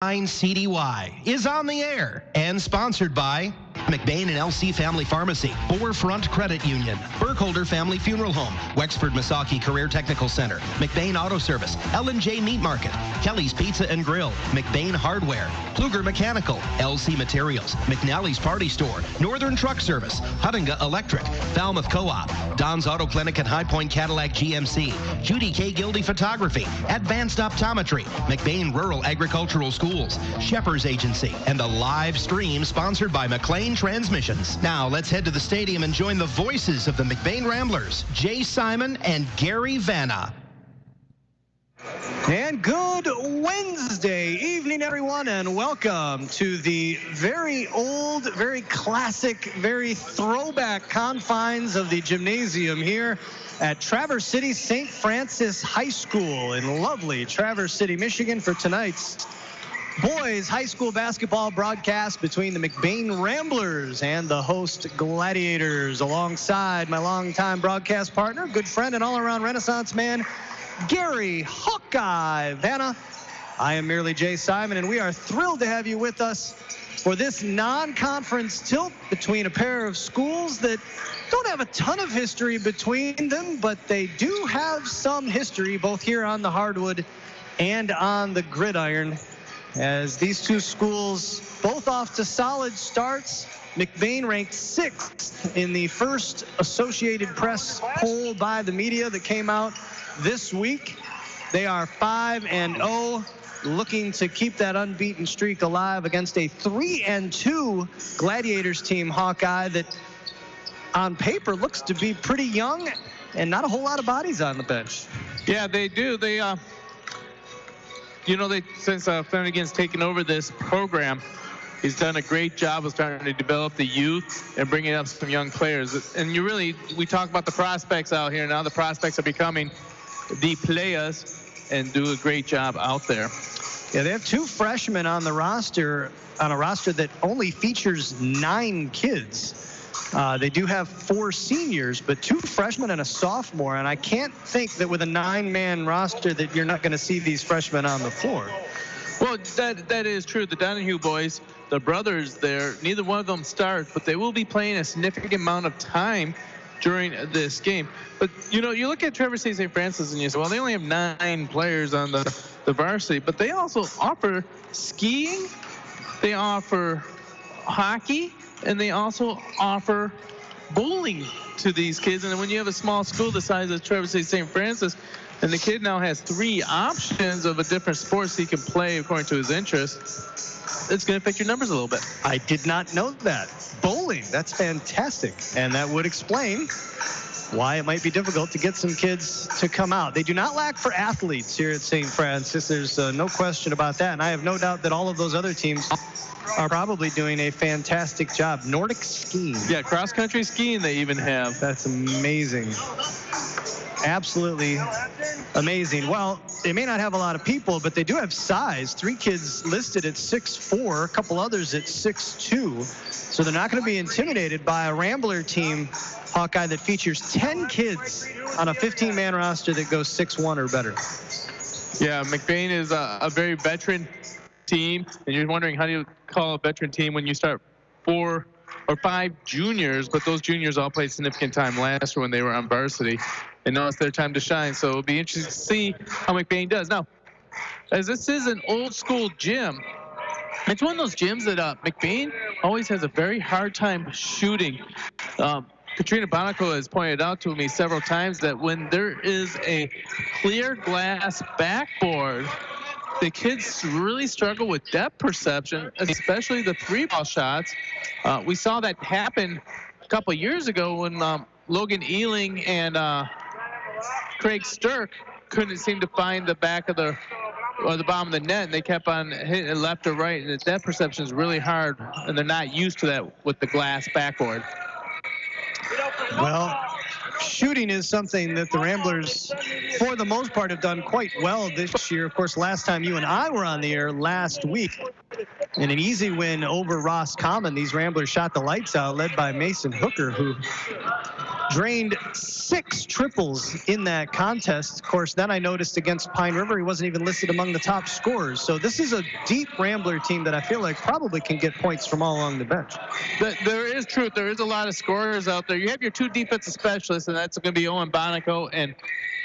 Wcdy is on the air and sponsored by McBain and LC Family Pharmacy, Forefront Credit Union, Burkholder Family Funeral Home, Wexford Misaki Career Technical Center, McBain Auto Service, L&J Meat Market, Kelly's Pizza and Grill, McBain Hardware, Pluger Mechanical, LC Materials, McNally's Party Store, Northern Truck Service, Huttinga Electric, Falmouth Co-op, Don's Auto Clinic and High Point Cadillac GMC, Judy K. Gildy Photography, Advanced Optometry, McBain Rural Agricultural Schools, Shepherd's Agency, and the live stream sponsored by McLean Transmissions. Now let's head to the stadium and join the voices of the McBain Ramblers, Jay Simon and Gary Vanna. And good Wednesday evening, everyone, and welcome to the very old, very classic, very throwback confines of the gymnasium here at Traverse City St. Francis High School in lovely Traverse City, Michigan for tonight's boys high school basketball broadcast between the McBain Ramblers and the host Gladiators, alongside my longtime broadcast partner, good friend and all-around Renaissance man, Gary Hawkeye Vanna. I am merely Jay Simon, and we are thrilled to have you with us for this non-conference tilt between a pair of schools that don't have a ton of history between them, but they do have some history both here on the hardwood and on the gridiron, as these two schools both off to solid starts. McBain ranked 6th in the first Associated Press poll by the media that came out this week. They are 5-0, looking to keep that unbeaten streak alive against a 3-2 Gladiators team, Hawkeye, that on paper looks to be pretty young and not a whole lot of bodies on the bench. Yeah, they do. Since Flanagan's taken over this program, he's done a great job of starting to develop the youth and bringing up some young players. And we talk about the prospects out here. Now the prospects are becoming the players and do a great job out there. Yeah, they have 2 freshmen on the roster, on a roster that only features 9 kids. They do have 4 seniors, but 2 freshmen and a sophomore, and I can't think that with a 9-man roster that you're not going to see these freshmen on the floor. Well, that is true. The Donahue boys, the brothers there, neither one of them start, but they will be playing a significant amount of time during this game. But, you look at Traverse City St. Francis and you say, well, they only have 9 players on the varsity, but they also offer skiing, they offer hockey, and they also offer bowling to these kids. And when you have a small school the size of Traverse City St. Francis, and the kid now has 3 options of a different sports he can play according to his interests, it's going to affect your numbers a little bit. I did not know that. Bowling, that's fantastic. And that would explain why it might be difficult to get some kids to come out. They do not lack for athletes here at St. Francis. There's no question about that. And I have no doubt that all of those other teams are probably doing a fantastic job. Nordic skiing. Yeah, cross-country skiing they even have. That's amazing. Absolutely amazing. Well, they may not have a lot of people, but they do have size. 3 kids listed at 6'4", a couple others at 6'2". So they're not going to be intimidated by a Rambler team, Hawkeye, that features 10 kids on a 15-man roster that goes 6'1" or better. Yeah, McBain is a very veteran team, and you're wondering, how do you call a veteran team when you start 4 or 5 juniors, but those juniors all played significant time last year when they were on varsity, and now it's their time to shine. So it'll be interesting to see how McBain does. Now, as this is an old school gym, it's one of those gyms that McBain always has a very hard time shooting. Katrina Bonaco has pointed out to me several times that when there is a clear glass backboard, the kids really struggle with depth perception, especially the 3-ball shots. We saw that happen a couple of years ago when Logan Ealing and Craig Sturck couldn't seem to find the back of the bottom of the net, and they kept on hitting it left or right, and the depth perception is really hard, and they're not used to that with the glass backboard. Well, shooting is something that the Ramblers, for the most part, have done quite well this year. Of course, last time you and I were on the air last week, in an easy win over Ross Common, these Ramblers shot the lights out, led by Mason Hooker, who drained 6 triples in that contest. Of course, then I noticed against Pine River, he wasn't even listed among the top scorers. So this is a deep Rambler team that I feel like probably can get points from all along the bench. There is truth. There is a lot of scorers out there. You have your 2 defensive specialists, and that's going to be Owen Bonico and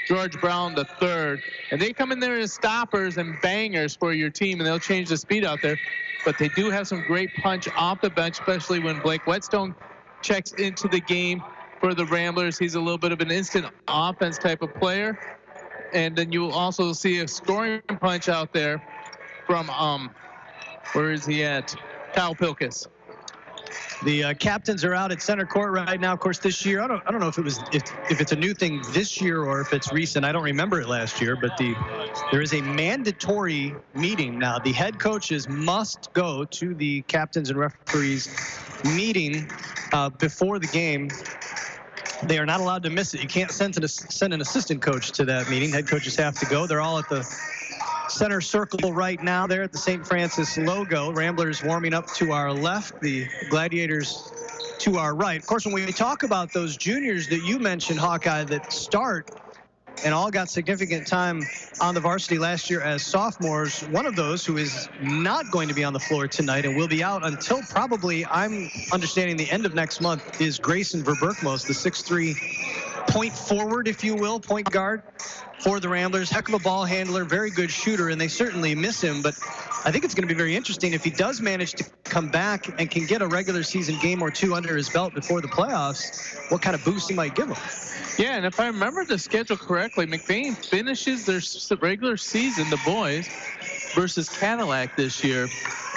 George Brown III. And they come in there as stoppers and bangers for your team, and they'll change the speed out there. But they do have some great punch off the bench, especially when Blake Whetstone checks into the game for the Ramblers. He's a little bit of an instant offense type of player. And then you'll also see a scoring punch out there from, where is he at? Kyle Pilkis. The captains are out at center court right now. Of course, this year, I don't know if it's a new thing this year or if it's recent. I don't remember it last year, but there is a mandatory meeting now. The head coaches must go to the captains and referees meeting before the game. They are not allowed to miss it. You can't send an assistant coach to that meeting. Head coaches have to go. They're all at the center circle right now there at the St. Francis logo. Ramblers warming up to our left, the Gladiators to our right. Of course, when we talk about those juniors that you mentioned, Hawkeye, that start and all got significant time on the varsity last year as sophomores, one of those who is not going to be on the floor tonight and will be out until probably, I'm understanding, the end of next month, is Grayson Verberkmos, the 6'3" point forward, if you will, point guard for the Ramblers. Heck of a ball handler, very good shooter, and they certainly miss him. But I think it's going to be very interesting if he does manage to come back and can get a regular season game or 2 under his belt before the playoffs, what kind of boost he might give him. Yeah, and if I remember the schedule correctly, McBain finishes their regular season, the boys, versus Cadillac this year.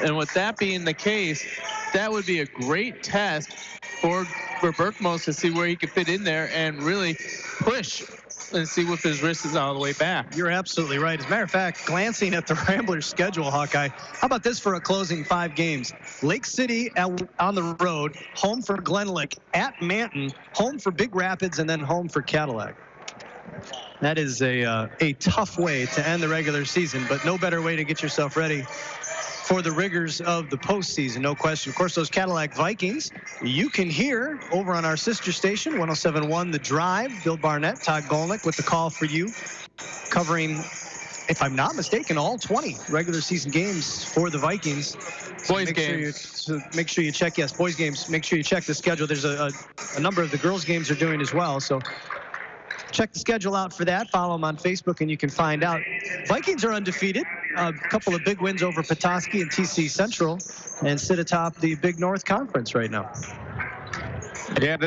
And with that being the case, that would be a great test for Berkmos to see where he could fit in there and really push and see if his wrist is all the way back. You're absolutely right. As a matter of fact, glancing at the Ramblers schedule, Hawkeye, how about this for a closing 5 games? Lake City on the road, home for Glen Lake, at Manton, home for Big Rapids, and then home for Cadillac. That is a tough way to end the regular season, but no better way to get yourself ready for the rigors of the postseason, no question. Of course, those Cadillac Vikings, you can hear over on our sister station, 107.1 The Drive. Bill Barnett, Todd Golnick with the call for you, covering, if I'm not mistaken, all 20 regular season games for the Vikings. Boys games. So make sure you check, yes, boys games, make sure you check the schedule. There's a number of the girls games are doing as well, so check the schedule out for that. Follow them on Facebook, and you can find out. Vikings are undefeated. A couple of big wins over Petoskey and TC Central, and sit atop the Big North Conference right now. Yeah,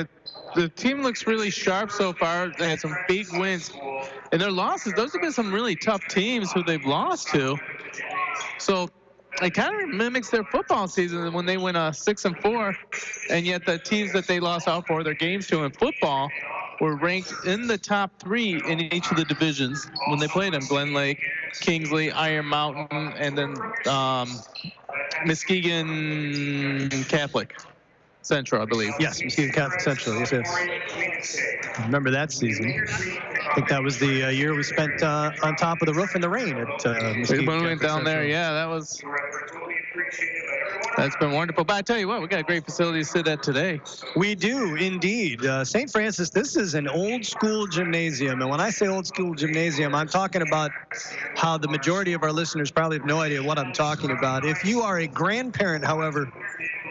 the team looks really sharp so far. They had some big wins. And their losses, those have been some really tough teams who they've lost to. So it kind of mimics their football season when they went 6-4, and yet the teams that they lost out for their games to in football were ranked in the top 3 in each of the divisions when they played them. Glen Lake, Kingsley, Iron Mountain, and then Muskegon Catholic Central, I believe. Yes, Muskegon Catholic Central. Yes. Remember that season. I think that was the year we spent on top of the roof in the rain at Muskegon When we went down Central. there, yeah, that's been wonderful. But I tell you what, we got a great facility to sit at today. We do indeed. St. Francis, this is an old school gymnasium. And when I say old school gymnasium, I'm talking about how the majority of our listeners probably have no idea what I'm talking about. If you are a grandparent, however,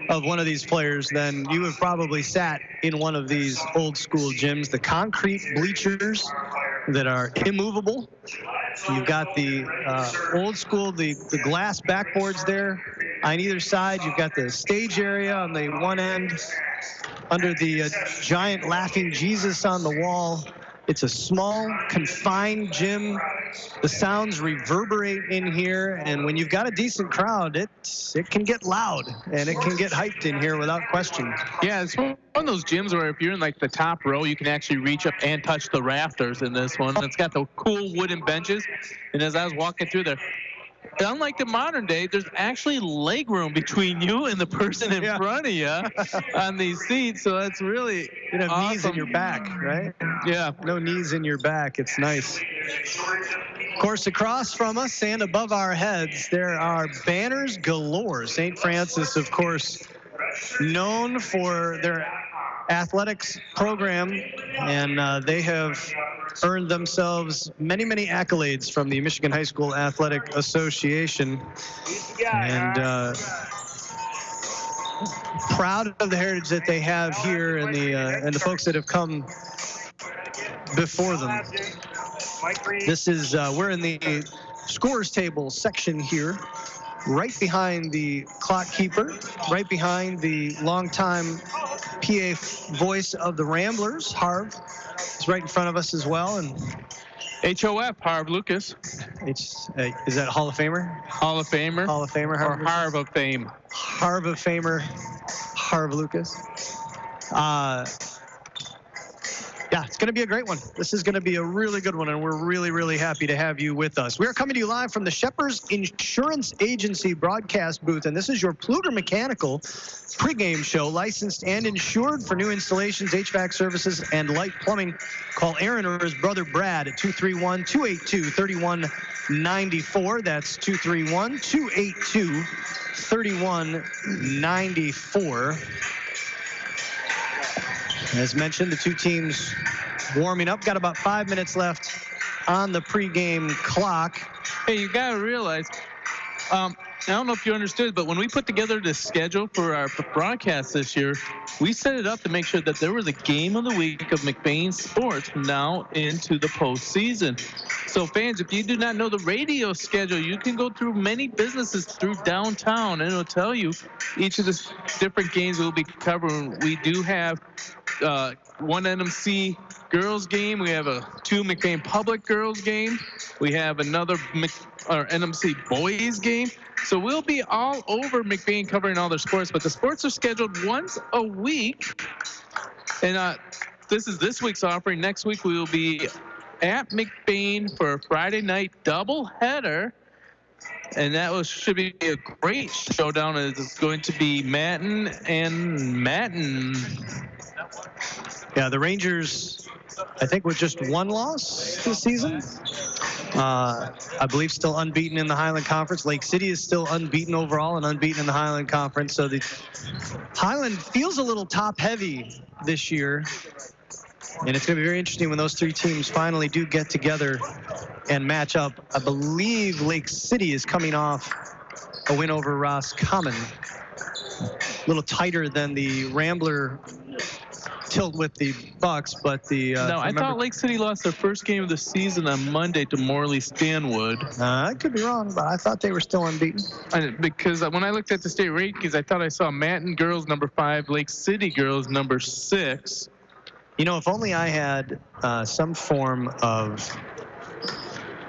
of one of these players, then you have probably sat in one of these old school gyms. The concrete bleachers that are immovable. You've got the old school, the glass backboards there on either side. You've got the stage area on the one end under the giant laughing Jesus on the wall. It's a small, confined gym. The sounds reverberate in here, and when you've got a decent crowd, it can get loud, and it can get hyped in here without question. Yeah, it's one of those gyms where if you're in like the top row, you can actually reach up and touch the rafters in this one. It's got the cool wooden benches, and as I was walking through there, unlike the modern day, there's actually leg room between you and the person in front of you on these seats. So that's really awesome. Knees in your back, right? Yeah. No knees in your back. It's nice. Of course, across from us and above our heads, there are banners galore. St. Francis, of course, known for their athletics program and they have earned themselves many, many accolades from the Michigan High School Athletic Association. And proud of the heritage that they have here and the folks that have come before them. This is we're in the scores table section here, right behind the clock keeper, right behind the longtime PA voice of the Ramblers, Harv, is right in front of us as well. And HOF, Harv Lucas. Is that Hall of Famer? Hall of Famer. Hall of Famer, Harv. Or Harv of Fame. Harv of Famer, Harv Lucas. Yeah, it's going to be a great one. This is going to be a really good one, and we're really, really happy to have you with us. We are coming to you live from the Shepherd's Insurance Agency broadcast booth, and this is your Pluger Mechanical pregame show, licensed and insured for new installations, HVAC services, and light plumbing. Call Aaron or his brother Brad at 231-282-3194. That's 231-282-3194. As mentioned, the two teams warming up. Got about 5 minutes left on the pregame clock. Hey, you got to realize, I don't know if you understood, but when we put together the schedule for our broadcast this year, we set it up to make sure that there was a game of the week of McBain sports now into the postseason. So fans, if you do not know the radio schedule, you can go through many businesses through downtown, and it'll tell you each of the different games we'll be covering. We do have one NMC girls game. We have two McBain public girls game. We have another NMC boys game. So we'll be all over McBain covering all their sports, but the sports are scheduled once a week. And this is this week's offering. Next week we will be at McBain for a Friday night doubleheader. And that should be a great showdown. It's going to be Matin and Matin. Yeah, the Rangers, I think, with just one loss this season. I believe still unbeaten in the Highland Conference. Lake City is still unbeaten overall and unbeaten in the Highland Conference. So the Highland feels a little top-heavy this year. And it's going to be very interesting when those three teams finally do get together and match up. I believe Lake City is coming off a win over Roscommon. A little tighter than the Rambler tilt with the Bucks, but the I thought Lake City lost their first game of the season on Monday to Morley Stanwood. I could be wrong, but I thought they were still unbeaten. Because when I looked at the state rankings, I thought I saw Matin girls number 5, Lake City girls number 6. You know, if only I had some form of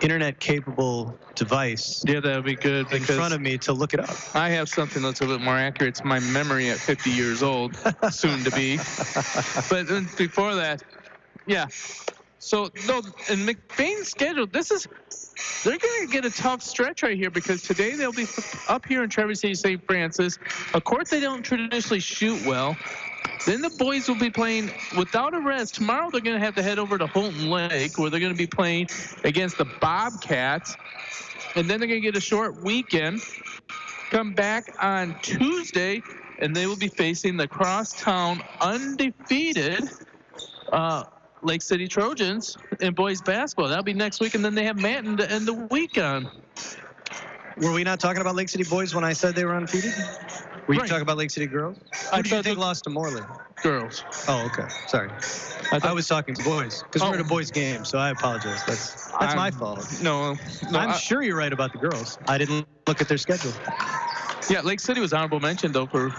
internet-capable device. Yeah, that would be good. In front of me to look it up. I have something that's a bit more accurate. It's my memory at 50 years old, soon to be. But before that, yeah. So, no, in McBain's schedule, they're going to get a tough stretch right here because today they'll be up here in Traverse City, St. Francis, a court they don't traditionally shoot well. Then the boys will be playing without a rest. Tomorrow they're going to have to head over to Holton Lake where they're going to be playing against the Bobcats. And then they're going to get a short weekend, come back on Tuesday, and they will be facing the crosstown undefeated Lake City Trojans in boys basketball. That'll be next week, and then they have Manton to end the week on. Were we not talking about Lake City boys when I said they were undefeated? Were you talking about Lake City girls? Who did you think lost to Morley? Girls. Oh, okay. Sorry. I was talking boys because we're at a boys game, so I apologize. That's my fault. No, I'm sure you're right about the girls. I didn't look at their schedule. Yeah, Lake City was honorable mention, though, for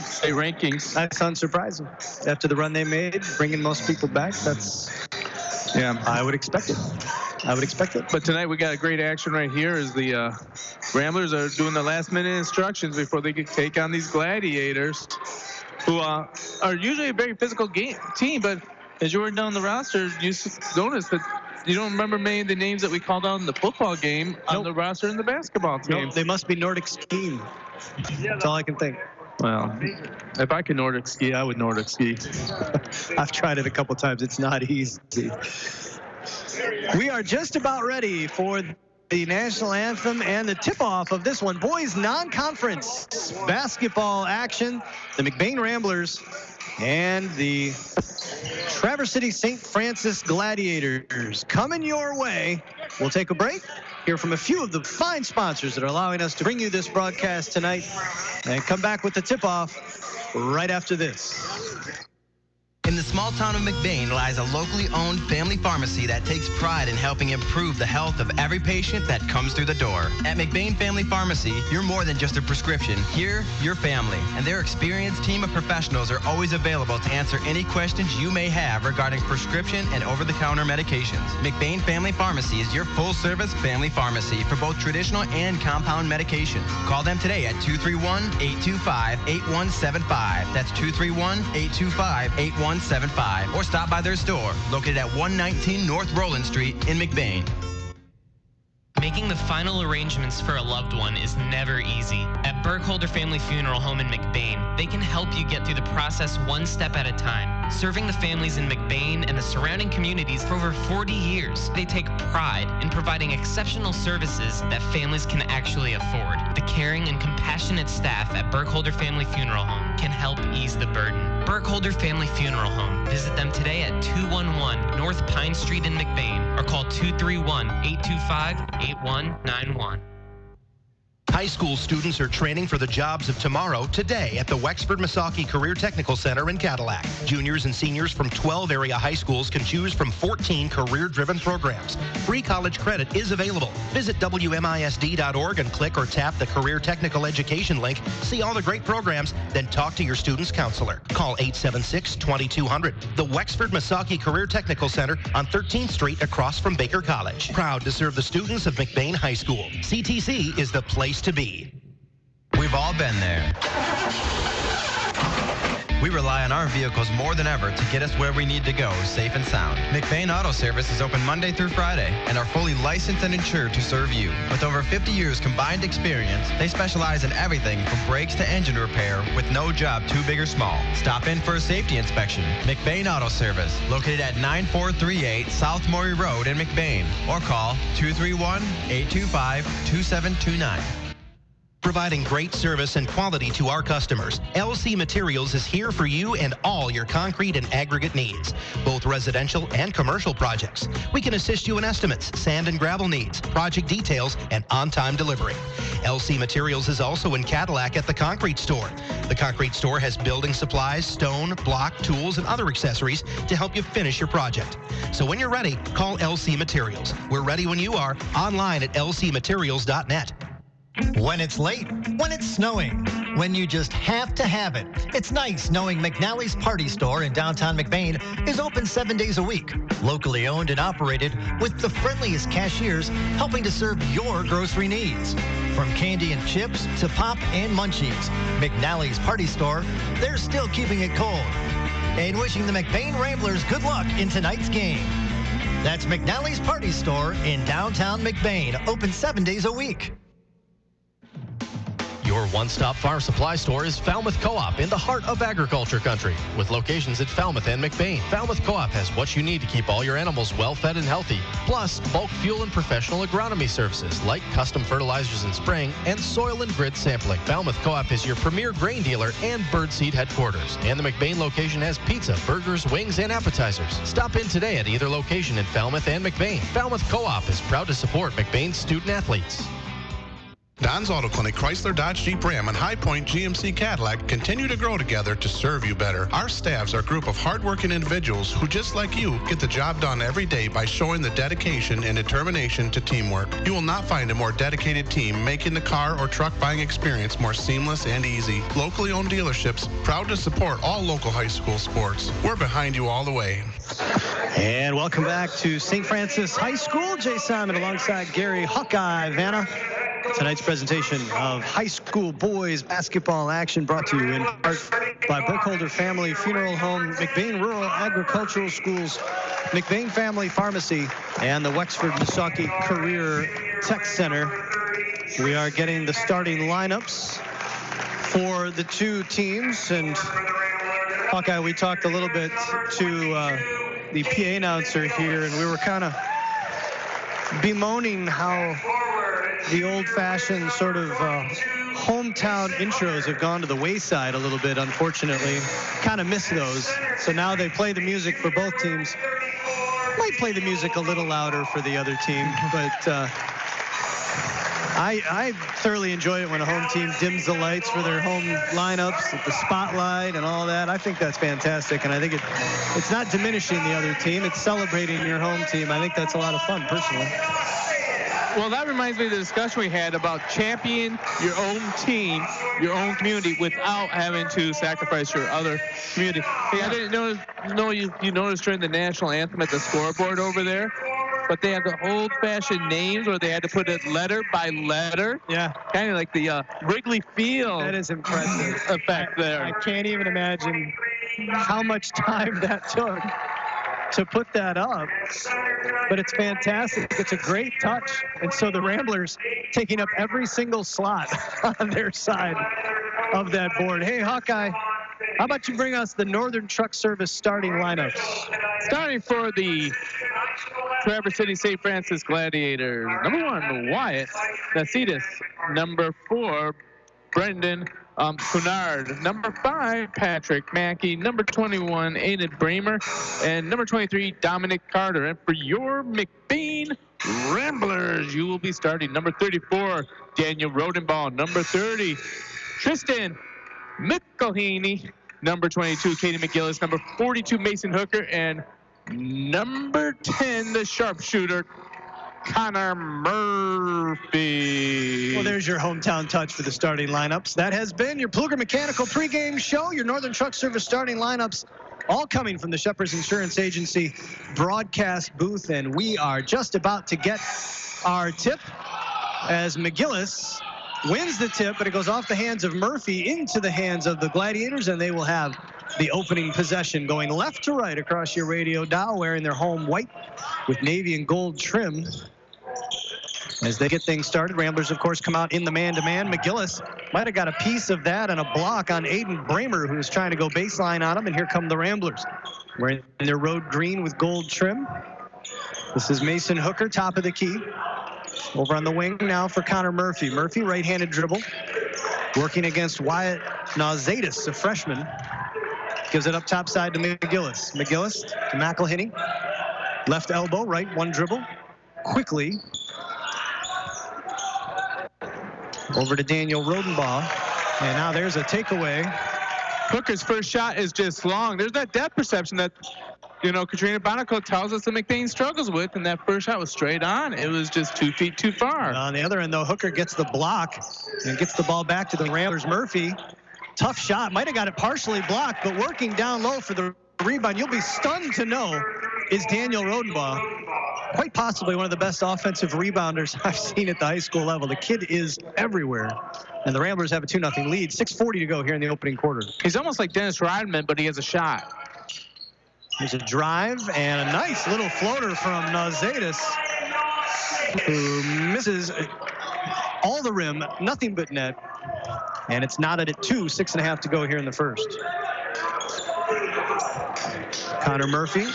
state rankings. That's unsurprising. After the run they made, bringing most people back, yeah, I would expect it. But tonight we got a great action right here as the Ramblers are doing the last-minute instructions before they can take on these Gladiators, who are usually a very physical team. But as you were down the roster, you noticed that you don't remember many of the names that we called out in the football game on the roster in the basketball team. Nope, they must be Nordic skiing. That's all I can think. Well, if I could Nordic ski, I would Nordic ski. I've tried it a couple times. It's not easy. We are just about ready for the national anthem and the tip-off of this one. Boys non-conference basketball action. The McBain Ramblers and the Traverse City St. Francis Gladiators coming your way. We'll take a break, hear from a few of the fine sponsors that are allowing us to bring you this broadcast tonight, and come back with the tip-off right after this. In the small town of McBain lies a locally owned family pharmacy that takes pride in helping improve the health of every patient that comes through the door. At McBain Family Pharmacy, you're more than just a prescription. Here, you're family, and their experienced team of professionals are always available to answer any questions you may have regarding prescription and over-the-counter medications. McBain Family Pharmacy is your full-service family pharmacy for both traditional and compound medications. Call them today at 231-825-8175. That's 231-825-8175. Or stop by their store, located at 119 North Roland Street in McBain. Making the final arrangements for a loved one is never easy. At Burkholder Family Funeral Home in McBain, they can help you get through the process one step at a time. Serving the families in McBain and the surrounding communities for over 40 years, they take pride in providing exceptional services that families can actually afford. The caring and compassionate staff at Burkholder Family Funeral Home can help ease the burden. Burkholder Family Funeral Home. Visit them today at 211 North Pine Street in McBain or call 231-825-8191. High school students are training for the jobs of tomorrow today at the Wexford-Missaukee Career Technical Center in Cadillac. Juniors and seniors from 12 area high schools can choose from 14 career-driven programs. Free college credit is available. Visit WMISD.org and click or tap the Career Technical Education link. See all the great programs, then talk to your student's counselor. Call 876-2200. The Wexford-Missaukee Career Technical Center on 13th Street across from Baker College. Proud to serve the students of McBain High School. CTC is the place to be. We've all been there. We rely on our vehicles more than ever to get us where we need to go, safe and sound. McBain Auto Service is open Monday through Friday and are fully licensed and insured to serve you. With over 50 years combined experience, they specialize in everything from brakes to engine repair with no job too big or small. Stop in for a safety inspection. McBain Auto Service, located at 9438 South Maury Road in McBain, or call 231-825-2729. Providing great service and quality to our customers, LC Materials is here for you and all your concrete and aggregate needs, both residential and commercial projects. We can assist you in estimates, sand and gravel needs, project details, and on-time delivery. LC Materials is also in Cadillac at the Concrete Store. The Concrete Store has building supplies, stone, block, tools, and other accessories to help you finish your project. So when you're ready, call LC Materials. We're ready when you are, online at lcmaterials.net. When it's late, when it's snowing, when you just have to have it. It's nice knowing McNally's Party Store in downtown McBain is open 7 days a week. Locally owned and operated with the friendliest cashiers helping to serve your grocery needs. From candy and chips to pop and munchies, McNally's Party Store, they're still keeping it cold. And wishing the McBain Ramblers good luck in tonight's game. That's McNally's Party Store in downtown McBain, open 7 days a week. Your one-stop farm supply store is Falmouth Co-op in the heart of agriculture country. With locations at Falmouth and McBain, Falmouth Co-op has what you need to keep all your animals well-fed and healthy. Plus, bulk fuel and professional agronomy services like custom fertilizers and spraying and soil and grid sampling. Falmouth Co-op is your premier grain dealer and birdseed headquarters. And the McBain location has pizza, burgers, wings, and appetizers. Stop in today at either location in Falmouth and McBain. Falmouth Co-op is proud to support McBain's student athletes. Don's Auto Clinic, Chrysler, Dodge, Jeep, Ram, and High Point GMC Cadillac continue to grow together to serve you better. Our staffs are a group of hardworking individuals who, just like you, get the job done every day by showing the dedication and determination to teamwork. You will not find a more dedicated team making the car or truck buying experience more seamless and easy. Locally owned dealerships, proud to support all local high school sports. We're behind you all the way. And welcome back to St. Francis High School. Jay Simon alongside Gary Hawkeye Vanna. Tonight's presentation of high school boys basketball action brought to you in part by Burkholder Family Funeral Home, McBain Rural Agricultural Schools, McBain Family Pharmacy, and the Wexford-Missaukee Career Tech Center. We are getting the starting lineups for the two teams. And Hawkeye, we talked a little bit to the PA announcer here, and we were kind of bemoaning how the old-fashioned sort of hometown intros have gone to the wayside a little bit, unfortunately. Kind of miss those. So now they play the music for both teams. Might play the music a little louder for the other team, but I thoroughly enjoy it when a home team dims the lights for their home lineups, with the spotlight and all that. I think that's fantastic, and I think it's not diminishing the other team. It's celebrating your home team. I think that's a lot of fun, personally. Well, that reminds me of the discussion we had about champion your own team, your own community, without having to sacrifice your other community. Hey, I didn't know you noticed during the national anthem at the scoreboard over there, but they have the old-fashioned names where they had to put it letter by letter. Yeah. Kind of like the Wrigley Field. That is impressive. Effect there. I can't even imagine how much time that took to put that up, but it's fantastic. It's a great touch. And so the Ramblers taking up every single slot on their side of that board. Hey, Hawkeye, how about you bring us the Northern Truck Service starting lineups? Starting for the Traverse City St. Francis Gladiators. Number 1, Wyatt Nasidis. Number 4, Brendan Cunard. Number 5, Patrick Mackey. Number 21, Aiden Bramer. And number 23, Dominic Carter. And for your McBain Ramblers, you will be starting number 34, Daniel Rodenbaugh. Number 30, Tristan McElhaney. Number 22, Katie McGillis. Number 42, Mason Hooker. And number 10, the sharpshooter, Connor Murphy. Well, there's your hometown touch for the starting lineups. That has been your Pluger Mechanical pregame show. Your Northern Truck Service starting lineups, all coming from the Shepherd's Insurance Agency broadcast booth. And we are just about to get our tip as McGillis wins the tip, but it goes off the hands of Murphy into the hands of the Gladiators, and they will have the opening possession, going left to right across your radio dial, wearing their home white with navy and gold trim. As they get things started, Ramblers, of course, come out in the man-to-man. McGillis might have got a piece of that and a block on Aiden Bramer, who was trying to go baseline on him, and here come the Ramblers, wearing their road green with gold trim. This is Mason Hooker, top of the key. Over on the wing now for Connor Murphy. Murphy, right-handed dribble, working against Wyatt Nazatis, a freshman. Gives it up top side to McGillis. McGillis to McElhaney. Left elbow, right, one dribble. Quickly over to Daniel Rodenbaugh. And now there's a takeaway. Hooker's first shot is just long. There's that depth perception that, Katrina Bonico tells us that McBain struggles with, and that first shot was straight on. It was just 2 feet too far. On the other end, though, Hooker gets the block and gets the ball back to the Ramblers. Murphy, tough shot, might have got it partially blocked, but working down low for the rebound. You'll be stunned to know is Daniel Rodenbaugh. Quite possibly one of the best offensive rebounders I've seen at the high school level. The kid is everywhere. And the Ramblers have a 2-0 lead. 6:40 to go here in the opening quarter. He's almost like Dennis Rodman, but he has a shot. There's a drive and a nice little floater from Nazatis, who misses all the rim, nothing but net. And it's knotted at 2, 6.5 to go here in the first. Connor Murphy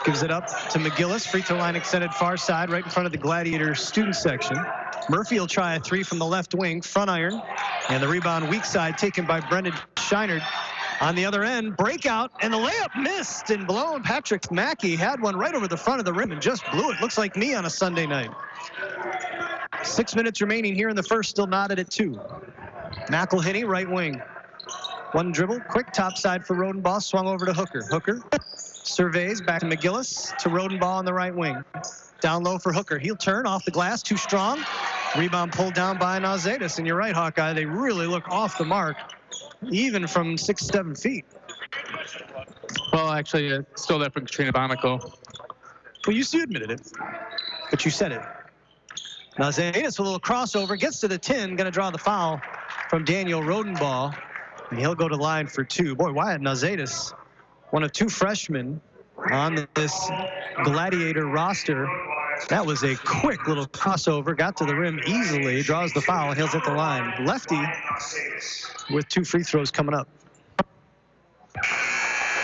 gives it up to McGillis. Free throw line extended far side, right in front of the Gladiator student section. Murphy will try a 3 from the left wing, front iron. And the rebound weak side taken by Brendan Scheinert. On the other end, breakout, and the layup missed and blown. Patrick Mackey had one right over the front of the rim and just blew it. Looks like me on a Sunday night. 6 minutes remaining here in the first, still knotted at 2. McElhaney, right wing. One dribble, quick top side for Rodenbaugh, swung over to Hooker. Hooker surveys, back to McGillis, to Rodenbaugh on the right wing. Down low for Hooker. He'll turn off the glass, too strong. Rebound pulled down by Nazatis. And you're right, Hawkeye, they really look off the mark, even from 6-7 feet. Well, actually, stole that from Katrina Bonico. Well, you admitted it, but you said it. Nazatis with a little crossover, gets to the 10, going to draw the foul from Daniel Rodenbaugh, and he'll go to line for 2. Boy, Wyatt Nazatis, one of 2 freshmen on this Gladiator roster. That was a quick little crossover, got to the rim easily, draws the foul, and he'll hit the line. Lefty with 2 free throws coming up.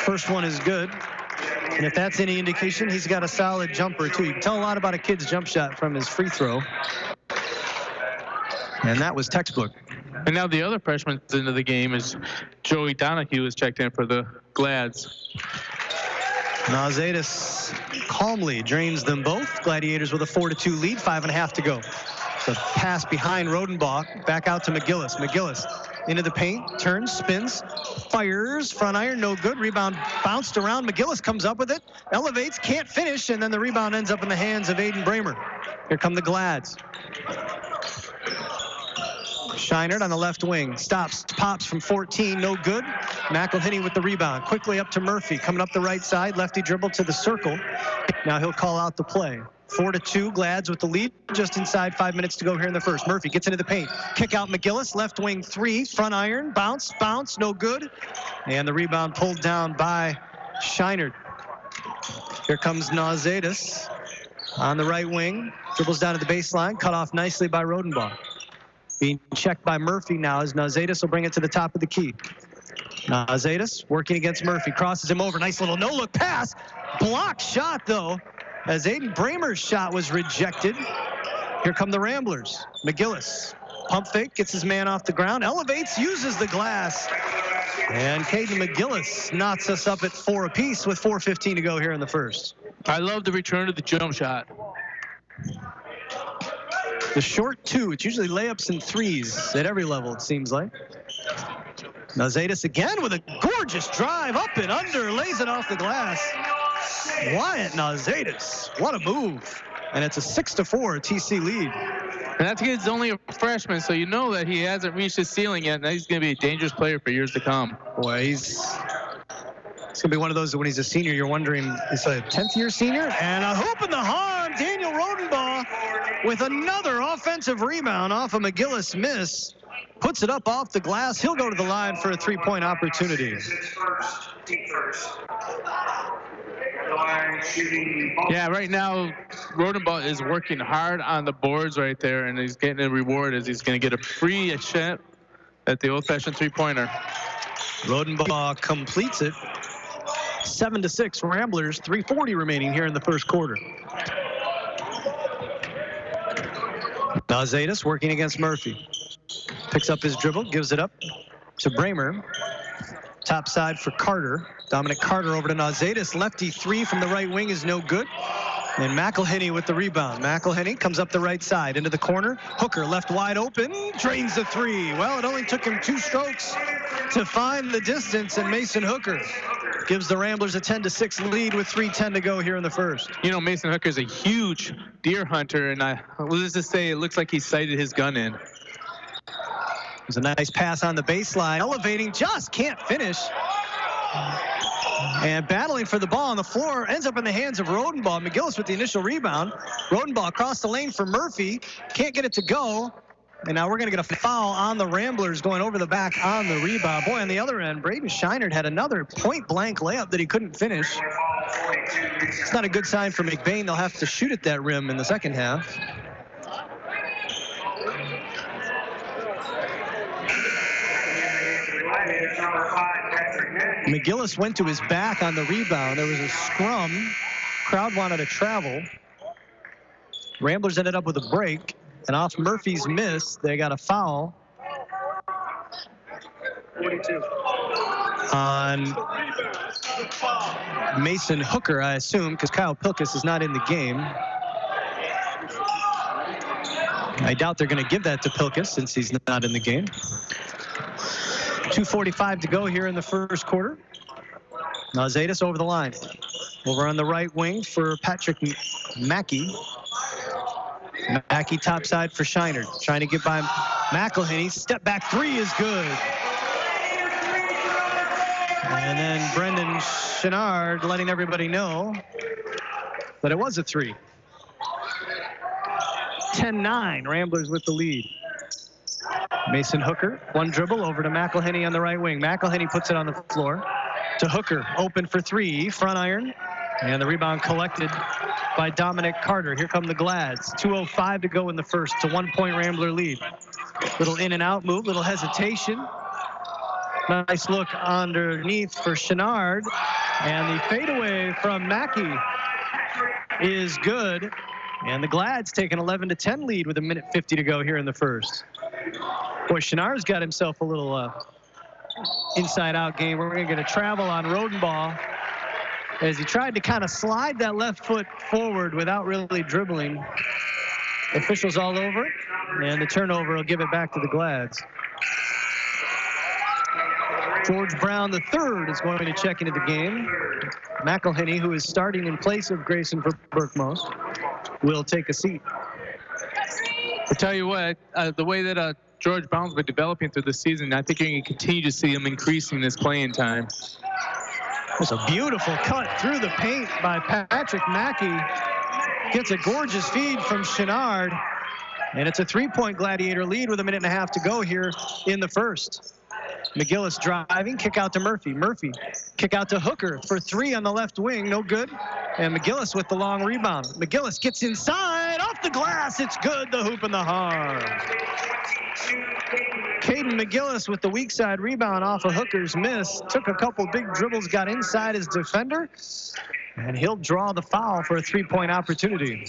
First one is good. And if that's any indication, he's got a solid jumper, too. You can tell a lot about a kid's jump shot from his free throw. And that was textbook. And now the other freshman into the game is Joey Donahue, who's checked in for the Glads. Nauzatis calmly drains them both. Gladiators with a 4-2 lead, 5.5 to go. The pass behind Rodenbach, back out to McGillis. McGillis into the paint, turns, spins, fires, front iron, no good. Rebound bounced around. McGillis comes up with it, elevates, can't finish, and then the rebound ends up in the hands of Aiden Bramer. Here come the Glads. Scheinert on the left wing, stops, pops from 14, no good. McElhinney with the rebound, quickly up to Murphy, coming up the right side, lefty dribble to the circle. Now he'll call out the play. 4-2, Glads with the lead, just inside 5 minutes to go here in the first. Murphy gets into the paint, kick out McGillis, left wing three, front iron, bounce, no good. And the rebound pulled down by Scheinert. Here comes Nauzatis on the right wing, dribbles down to the baseline, cut off nicely by Rodenbach. Being checked by Murphy now as Nauzatis will bring it to the top of the key. Nauzatis working against Murphy, crosses him over, nice little no-look pass. Blocked shot though, as Aiden Bramer's shot was rejected. Here come the Ramblers. McGillis, pump fake, gets his man off the ground, elevates, uses the glass. And Caden McGillis knots us up at 4 apiece with 4:15 to go here in the first. I love the return of the jump shot. The short two, it's usually layups and threes at every level, it seems like. Nauzatis again with a gorgeous drive, up and under, lays it off the glass. Wyatt Nauzatis, what a move. And it's a 6-4 TC lead. And that kid's only a freshman, so you know that he hasn't reached his ceiling yet, and he's going to be a dangerous player for years to come. Boy, he's going to be one of those that when he's a senior, you're wondering, is a 10th year senior? And a hoop in the harm, Daniel Rodenbach with another offensive rebound off a McGillis miss. Puts it up off the glass. He'll go to the line for a three-point opportunity. Yeah, right now, Rodenbach is working hard on the boards right there, and he's getting a reward as he's going to get a free shot at the old-fashioned three-pointer. Rodenbach completes it. 7-6 Ramblers, 3:40 remaining here in the first quarter. Nauzatis working against Murphy. Picks up his dribble, gives it up to Bramer. Top side for Carter. Dominic Carter over to Nauzatis. Lefty three from the right wing is no good. And McElhinney with the rebound. McElhinney comes up the right side into the corner. Hooker left wide open, drains the three. Well, it only took him 2 strokes to find the distance, and Mason Hooker gives the Ramblers a 10-6 lead with 3:10 to go here in the first. You know, Mason Hooker's a huge deer hunter, and let's just say it looks like he sighted his gun in. There's a nice pass on the baseline, elevating, just can't finish. And battling for the ball on the floor, ends up in the hands of Rodenbach. McGillis with the initial rebound. Rodenbach across the lane for Murphy, can't get it to go. And now we're going to get a foul on the Ramblers going over the back on the rebound. Boy, on the other end, Braden Scheinert had another point-blank layup that he couldn't finish. It's not a good sign for McBain. They'll have to shoot at that rim in the second half. McGillis went to his back on the rebound. There was a scrum. Crowd wanted to travel. Ramblers ended up with a break. And off Murphy's miss, they got a foul 42 on Mason Hooker, I assume, because Kyle Pilkus is not in the game. I doubt they're going to give that to Pilkus since he's not in the game. 2:45 to go here in the first quarter. Nauzatis over the line. Over on the right wing for Patrick Mackey. Mackey topside for Scheinert. Trying to get by McElhinney. Step back three is good. And then Brendan Chenard letting everybody know that it was a three. 10-9, Ramblers with the lead. Mason Hooker, one dribble over to McElhinney on the right wing. McElhinney puts it on the floor to Hooker, open for three, front iron, and the rebound collected by Dominic Carter. Here come the Glads. 2:05 to go in the first. It's a 1-point Rambler lead. Little in and out move, little hesitation. Nice look underneath for Chenard, and the fadeaway from Mackey is good. And the Glads take an 11-10 lead with 1:50 to go here in the first. Boy, Chenard's got himself a little inside-out game. We're going to get a travel on Rodenbaugh as he tried to kind of slide that left foot forward without really dribbling. Officials all over it, and the turnover will give it back to the Glads. George Brown III is going to check into the game. McElhinney, who is starting in place of Grayson for Berkmos, will take a seat. I tell you what, the way that George Brown's been developing through the season, I think you're going to continue to see him increasing his playing time. There's a beautiful cut through the paint by Patrick Mackey. Gets a gorgeous feed from Chenard. And it's a three-point Gladiator lead with 1.5 minutes to go here in the first. McGillis driving, kick out to Murphy. Murphy, kick out to Hooker for three on the left wing, no good. And McGillis with the long rebound. McGillis gets inside, off the glass, it's good, the hoop and the harm. Caden McGillis with the weak side rebound off of Hooker's miss. Took a couple big dribbles, got inside his defender, and he'll draw the foul for a three-point opportunity.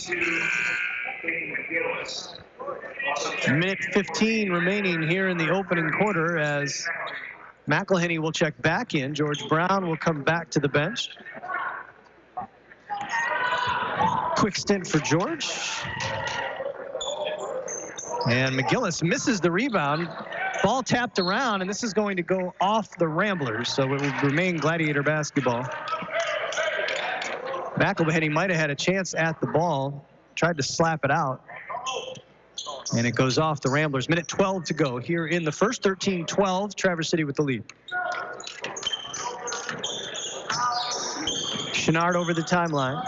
1:15 remaining here in the opening quarter as McElhinney will check back in. George Brown will come back to the bench. Quick stint for George. And McGillis misses the rebound. Ball tapped around, and this is going to go off the Ramblers, so it will remain Gladiator basketball. McElhinney might have had a chance at the ball. Tried to slap it out. And it goes off the Ramblers. 1:12 to go here in the first. 13-12. Traverse City with the lead. Chenard over the timeline.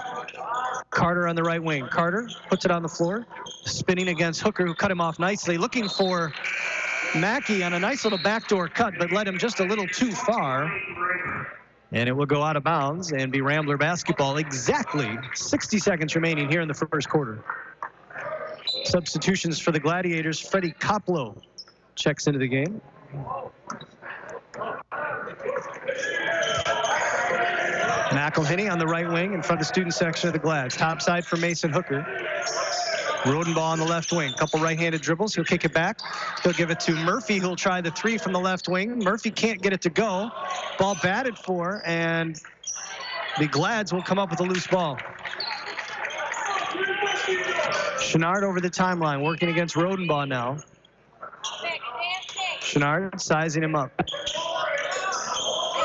Carter on the right wing. Carter puts it on the floor. Spinning against Hooker, who cut him off nicely. Looking for Mackey on a nice little backdoor cut, but led him just a little too far. And it will go out of bounds and be Rambler basketball. Exactly 60 seconds remaining here in the first quarter. Substitutions for the Gladiators. Freddie Koplow checks into the game. McElhinney on the right wing in front of the student section of the Glads. Top side for Mason Hooker. Rodenbaugh on the left wing. Couple right-handed dribbles. He'll kick it back. He'll give it to Murphy, who'll try the three from the left wing. Murphy can't get it to go. Ball batted for, and the Glads will come up with a loose ball. Chenard over the timeline, working against Rodenbaugh now. Chenard sizing him up.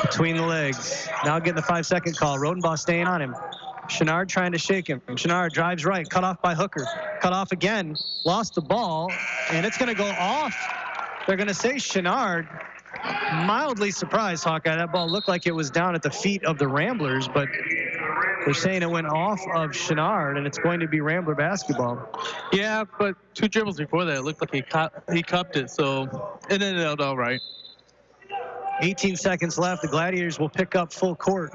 Between the legs. Now getting the 5-second call. Rodenbaugh staying on him. Chenard trying to shake him. Chenard drives right, cut off by Hooker. Cut off again, lost the ball, and it's going to go off. They're going to say Chenard. Mildly surprised, Hawkeye. That ball looked like it was down at the feet of the Ramblers, but they're saying it went off of Chenard, and it's going to be Rambler basketball. Yeah, but two dribbles before that, it looked like he cupped it, so it ended out all right. 18 seconds left. The Gladiators will pick up full court.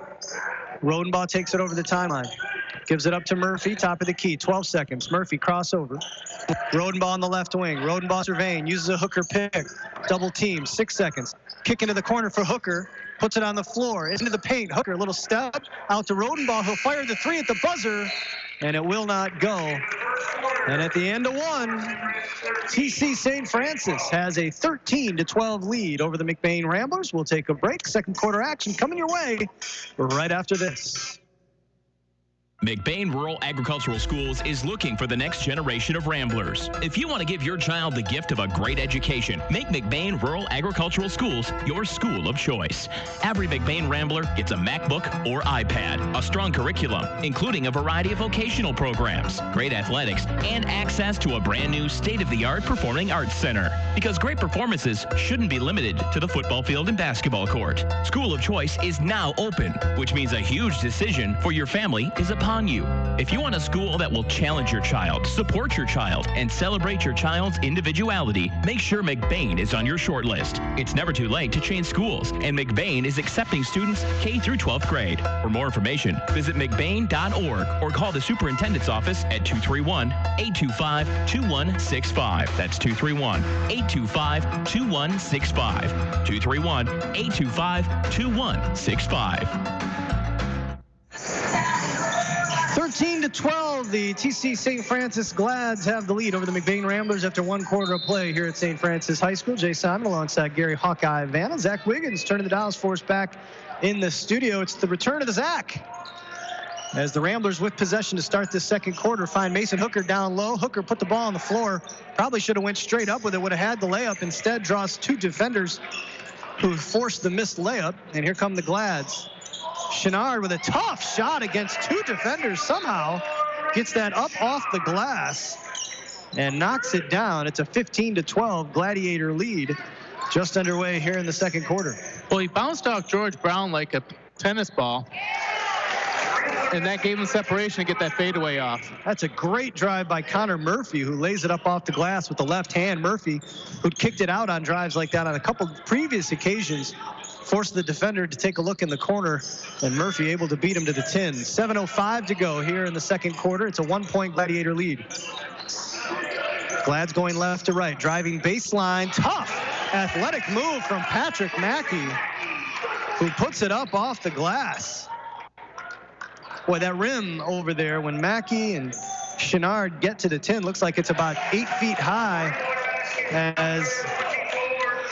Rodenbaugh takes it over the timeline. Gives it up to Murphy, top of the key. 12 seconds. Murphy crossover. Rodenbaugh on the left wing. Rodenbaugh surveying. Uses a Hooker pick. Double team. 6 seconds. Kick into the corner for Hooker. Puts it on the floor. Into the paint. Hooker, a little step. Out to Rodenbaugh. He'll fire the three at the buzzer. And it will not go. And at the end of one, TC St. Francis has a 13-12 lead over the McBain Ramblers. We'll take a break. Second quarter action coming your way right after this. McBain Rural Agricultural Schools is looking for the next generation of Ramblers. If you want to give your child the gift of a great education, make McBain Rural Agricultural Schools your school of choice. Every McBain Rambler gets a MacBook or iPad, a strong curriculum, including a variety of vocational programs, great athletics, and access to a brand new state-of-the-art performing arts center. Because great performances shouldn't be limited to the football field and basketball court. School of Choice is now open, which means a huge decision for your family is upon you. If you want a school that will challenge your child, support your child, and celebrate your child's individuality, make sure McBain is on your short list. It's never too late to change schools, and McBain is accepting students K through 12th grade. For more information, visit mcbain.org or call the superintendent's office at 231-825-2165. That's 231-825-2165. 231-825-2165. 14-12, the TC St. Francis Glads have the lead over the McBain Ramblers after 1 quarter of play here at St. Francis High School. Jay Simon alongside Gary Hawkeye Vanna. Zach Wiggins turning the dials for us back in the studio. It's the return of the Zach. As the Ramblers with possession to start this second quarter find Mason Hooker down low. Hooker put the ball on the floor. Probably should have went straight up with it. Would have had the layup. Instead draws 2 defenders who forced the missed layup. And here come the Glads. Chenard with a tough shot against 2 defenders. Somehow gets that up off the glass and knocks it down. It's a 15-12 Gladiator lead just underway here in the second quarter. Well, he bounced off George Brown like a tennis ball, and that gave him separation to get that fadeaway off. That's a great drive by Connor Murphy, who lays it up off the glass with the left hand. Murphy, who'd kicked it out on drives like that on a couple previous occasions, forced the defender to take a look in the corner, and Murphy able to beat him to the tin. 7:05 to go here in the second quarter. It's a 1-point Gladiator lead. Glad's going left to right, driving baseline. Tough athletic move from Patrick Mackey, who puts it up off the glass. Boy, that rim over there, when Mackey and Chenard get to the tin, looks like it's about 8 feet high, as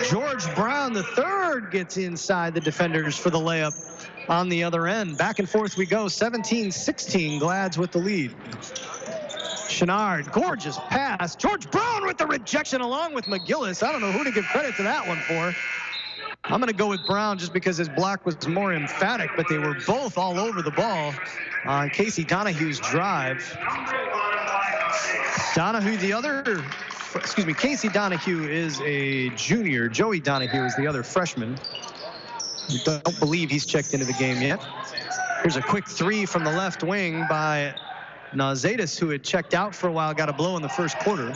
George Brown III gets inside the defenders for the layup on the other end. Back and forth we go. 17-16, Glads with the lead. Chenard, gorgeous pass. George Brown with the rejection along with McGillis. I don't know who to give credit to that one for. I'm going to go with Brown just because his block was more emphatic, but they were both all over the ball on Casey Donahue's drive. Casey Donahue is a junior. Joey Donahue is the other freshman. I don't believe he's checked into the game yet. Here's a quick 3 from the left wing by Nazatis, who had checked out for a while, got a blow in the first quarter.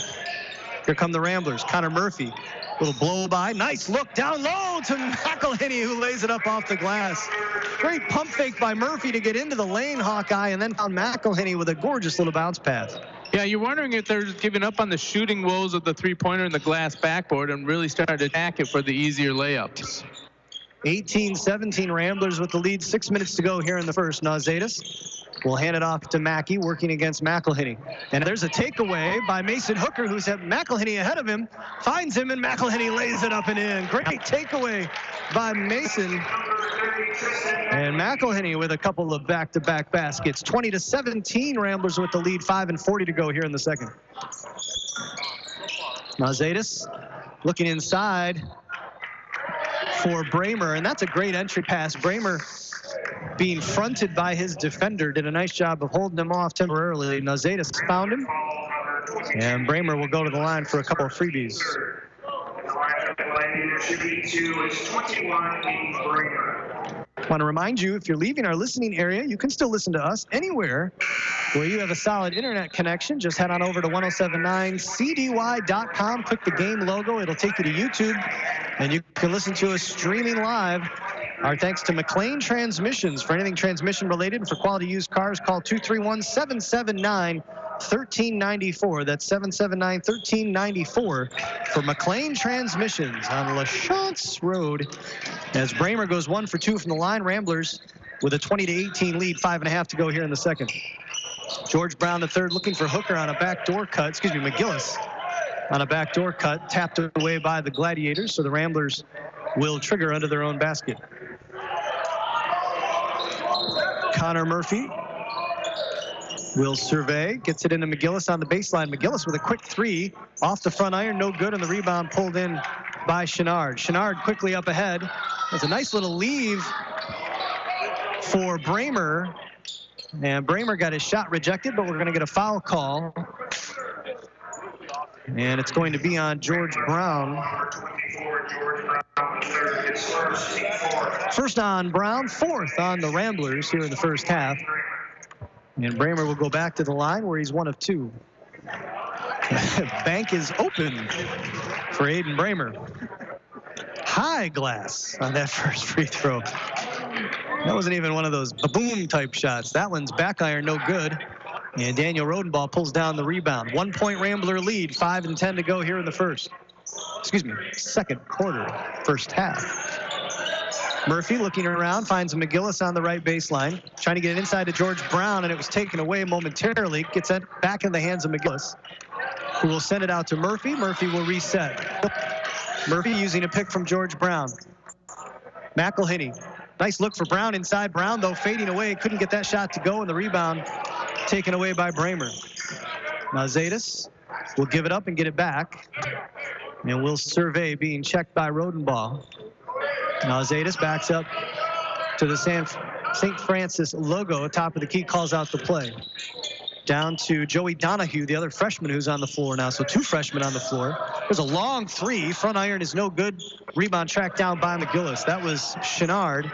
Here come the Ramblers. Connor Murphy, little blow by. Nice look down low to McElhinney, who lays it up off the glass. Great pump fake by Murphy to get into the lane, Hawkeye, and then found McElhinney with a gorgeous little bounce pass. Yeah, you're wondering if they're giving up on the shooting woes of the three-pointer in the glass backboard and really started to attack it for the easier layups. 18-17 Ramblers with the lead. 6 minutes to go here in the first. Nazatis will hand it off to Mackey, working against McElhinney. And there's a takeaway by Mason Hooker, who's had McElhinney ahead of him, finds him, and McElhinney lays it up and in. Great takeaway by Mason. And McElhinney with a couple of back-to-back baskets. 20-17 Ramblers with the lead. 5:40 to go here in the second. Nazatis looking inside for Bramer, and that's a great entry pass. Bramer, being fronted by his defender, did a nice job of holding him off temporarily. Nazatis found him, and Bramer will go to the line for a couple of freebies. I want to remind you, if you're leaving our listening area, you can still listen to us anywhere where you have a solid internet connection. Just head on over to 107.9Wcdy.com, click the game logo. It'll take you to YouTube, and you can listen to us streaming live. Our thanks to McLean Transmissions. For anything transmission related and for quality used cars, call 231-779-1394. That's 779-1394 for McLean Transmissions on LaChance Road. As Bramer goes 1 for 2 from the line, Ramblers with a 20-18 lead. 5.5 to go here in the second. George Brown III looking for Hooker on a backdoor cut. McGillis on a backdoor cut, tapped away by the Gladiators, so the Ramblers will trigger under their own basket. Connor Murphy will survey, gets it into McGillis on the baseline. McGillis with a quick 3 off the front iron, no good, and the rebound pulled in by Chenard. Chenard quickly up ahead. There's a nice little leave for Bramer, and Bramer got his shot rejected, but we're going to get a foul call, and it's going to be on George Brown. First on Brown, 4th on the Ramblers here in the first half. And Bramer will go back to the line where he's 1 of 2. Bank is open for Aiden Bramer. High glass on that first free throw. That wasn't even one of those boom type shots. That one's back iron, no good. And Daniel Rodenbaugh pulls down the rebound. 1-point Rambler lead, 5:10 to go here in the second quarter, first half. Murphy looking around, finds McGillis on the right baseline, trying to get it inside to George Brown, and it was taken away momentarily. Gets it back in the hands of McGillis, who will send it out to Murphy. Murphy will reset. Murphy using a pick from George Brown. McElhinney. Nice look for Brown inside. Brown, though, fading away. Couldn't get that shot to go, and the rebound taken away by Bramer. Now Zaydis will give it up and get it back. And will survey being checked by Rodenbaugh. Now Zaydis backs up to the St. Francis logo. Top of the key, calls out the play. Down to Joey Donahue, the other freshman who's on the floor now. So 2 freshmen on the floor. There's a long 3. Front iron is no good. Rebound tracked down by McGillis. That was Chenard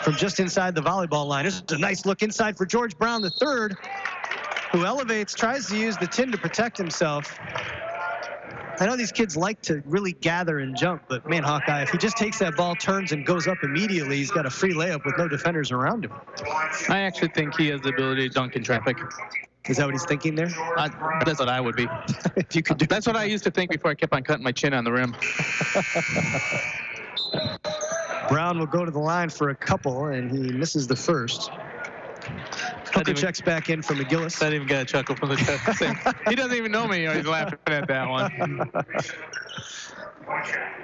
from just inside the volleyball line. This is a nice look inside for George Brown, the third, who elevates, tries to use the tin to protect himself. I know these kids like to really gather and jump, but man, Hawkeye, if he just takes that ball, turns, and goes up immediately, he's got a free layup with no defenders around him. I actually think he has the ability to dunk in traffic. Is that what he's thinking there? That's what I would be. If you could do. That's what I used to think before I kept on cutting my chin on the rim. Brown will go to the line for a couple, and he misses the first. Hooker checks back in for McGillis. I didn't even get a chuckle from the check. He doesn't even know me. He's laughing at that one.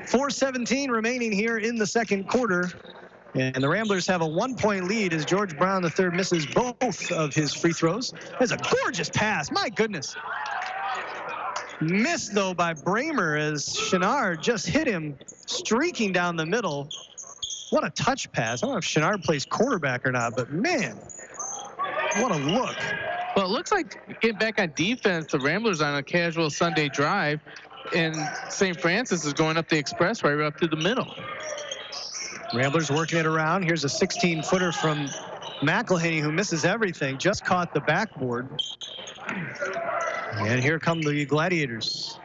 4:17 remaining here in the second quarter. And the Ramblers have a 1-point lead as George Brown III misses both of his free throws. There's a gorgeous pass. My goodness. Missed, though, by Bramer as Chenard just hit him streaking down the middle. What a touch pass. I don't know if Chenard plays quarterback or not, but man, what a look. Well, it looks like getting back on defense, the Ramblers on a casual Sunday drive, and St. Francis is going up the expressway right up to the middle. Ramblers working it around. Here's a 16-footer from McElhinney, who misses everything. Just caught the backboard. And here come the Gladiators.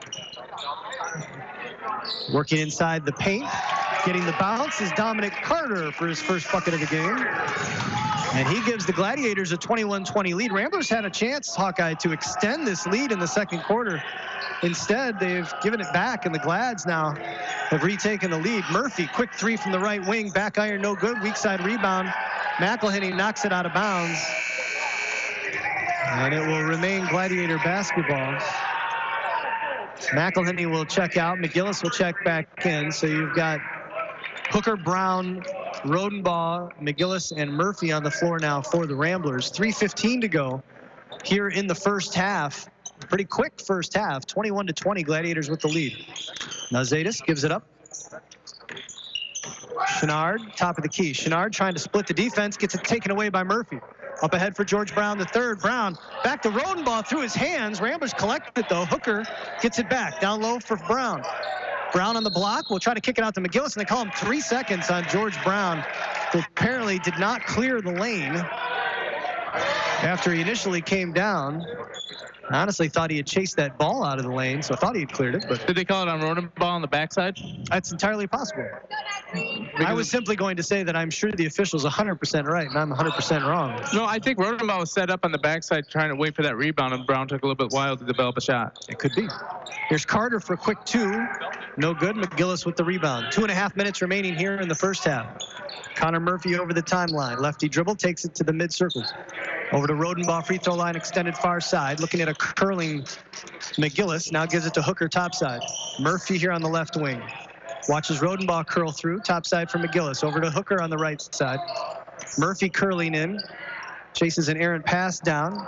Working inside the paint. Getting the bounce is Dominic Carter for his first bucket of the game. And he gives the Gladiators a 21-20 lead. Ramblers had a chance, Hawkeye, to extend this lead in the second quarter. Instead, they've given it back, and the Glads now have retaken the lead. Murphy, quick 3 from the right wing. Back iron, no good. Weak side rebound. McElhinney knocks it out of bounds. And it will remain Gladiator basketball. McElhinney will check out. McGillis will check back in. So you've got Hooker, Brown, Rodenbaugh, McGillis, and Murphy on the floor now for the Ramblers. 3:15 to go here in the first half. Pretty quick first half. 21-20, Gladiators with the lead. Now Zaydis gives it up. Chenard, top of the key. Chenard trying to split the defense, gets it taken away by Murphy. Up ahead for George Brown, the third. Brown back to Rodenbaugh through his hands. Ramblers collect it, though. Hooker gets it back. Down low for Brown. Brown on the block. Will try to kick it out to McGillis, and they call him 3 seconds on George Brown, who apparently did not clear the lane after he initially came down. I honestly thought he had chased that ball out of the lane, so I thought he had cleared it. But did they call it on Rodenbaugh on the backside? That's entirely possible. I was simply going to say that I'm sure the official's 100% right, and I'm 100% wrong. No, I think Rodenbaugh was set up on the backside trying to wait for that rebound, and Brown took a little bit while to develop a shot. It could be. Here's Carter for a quick 2. No good. McGillis with the rebound. 2.5 minutes remaining here in the first half. Connor Murphy over the timeline. Lefty dribble, takes it to the mid-circles. Over to Rodenbaugh, free throw line extended far side. Looking at a curling McGillis. Now gives it to Hooker topside. Murphy here on the left wing. Watches Rodenbaugh curl through. Topside for McGillis. Over to Hooker on the right side. Murphy curling in. Chases an errant pass down.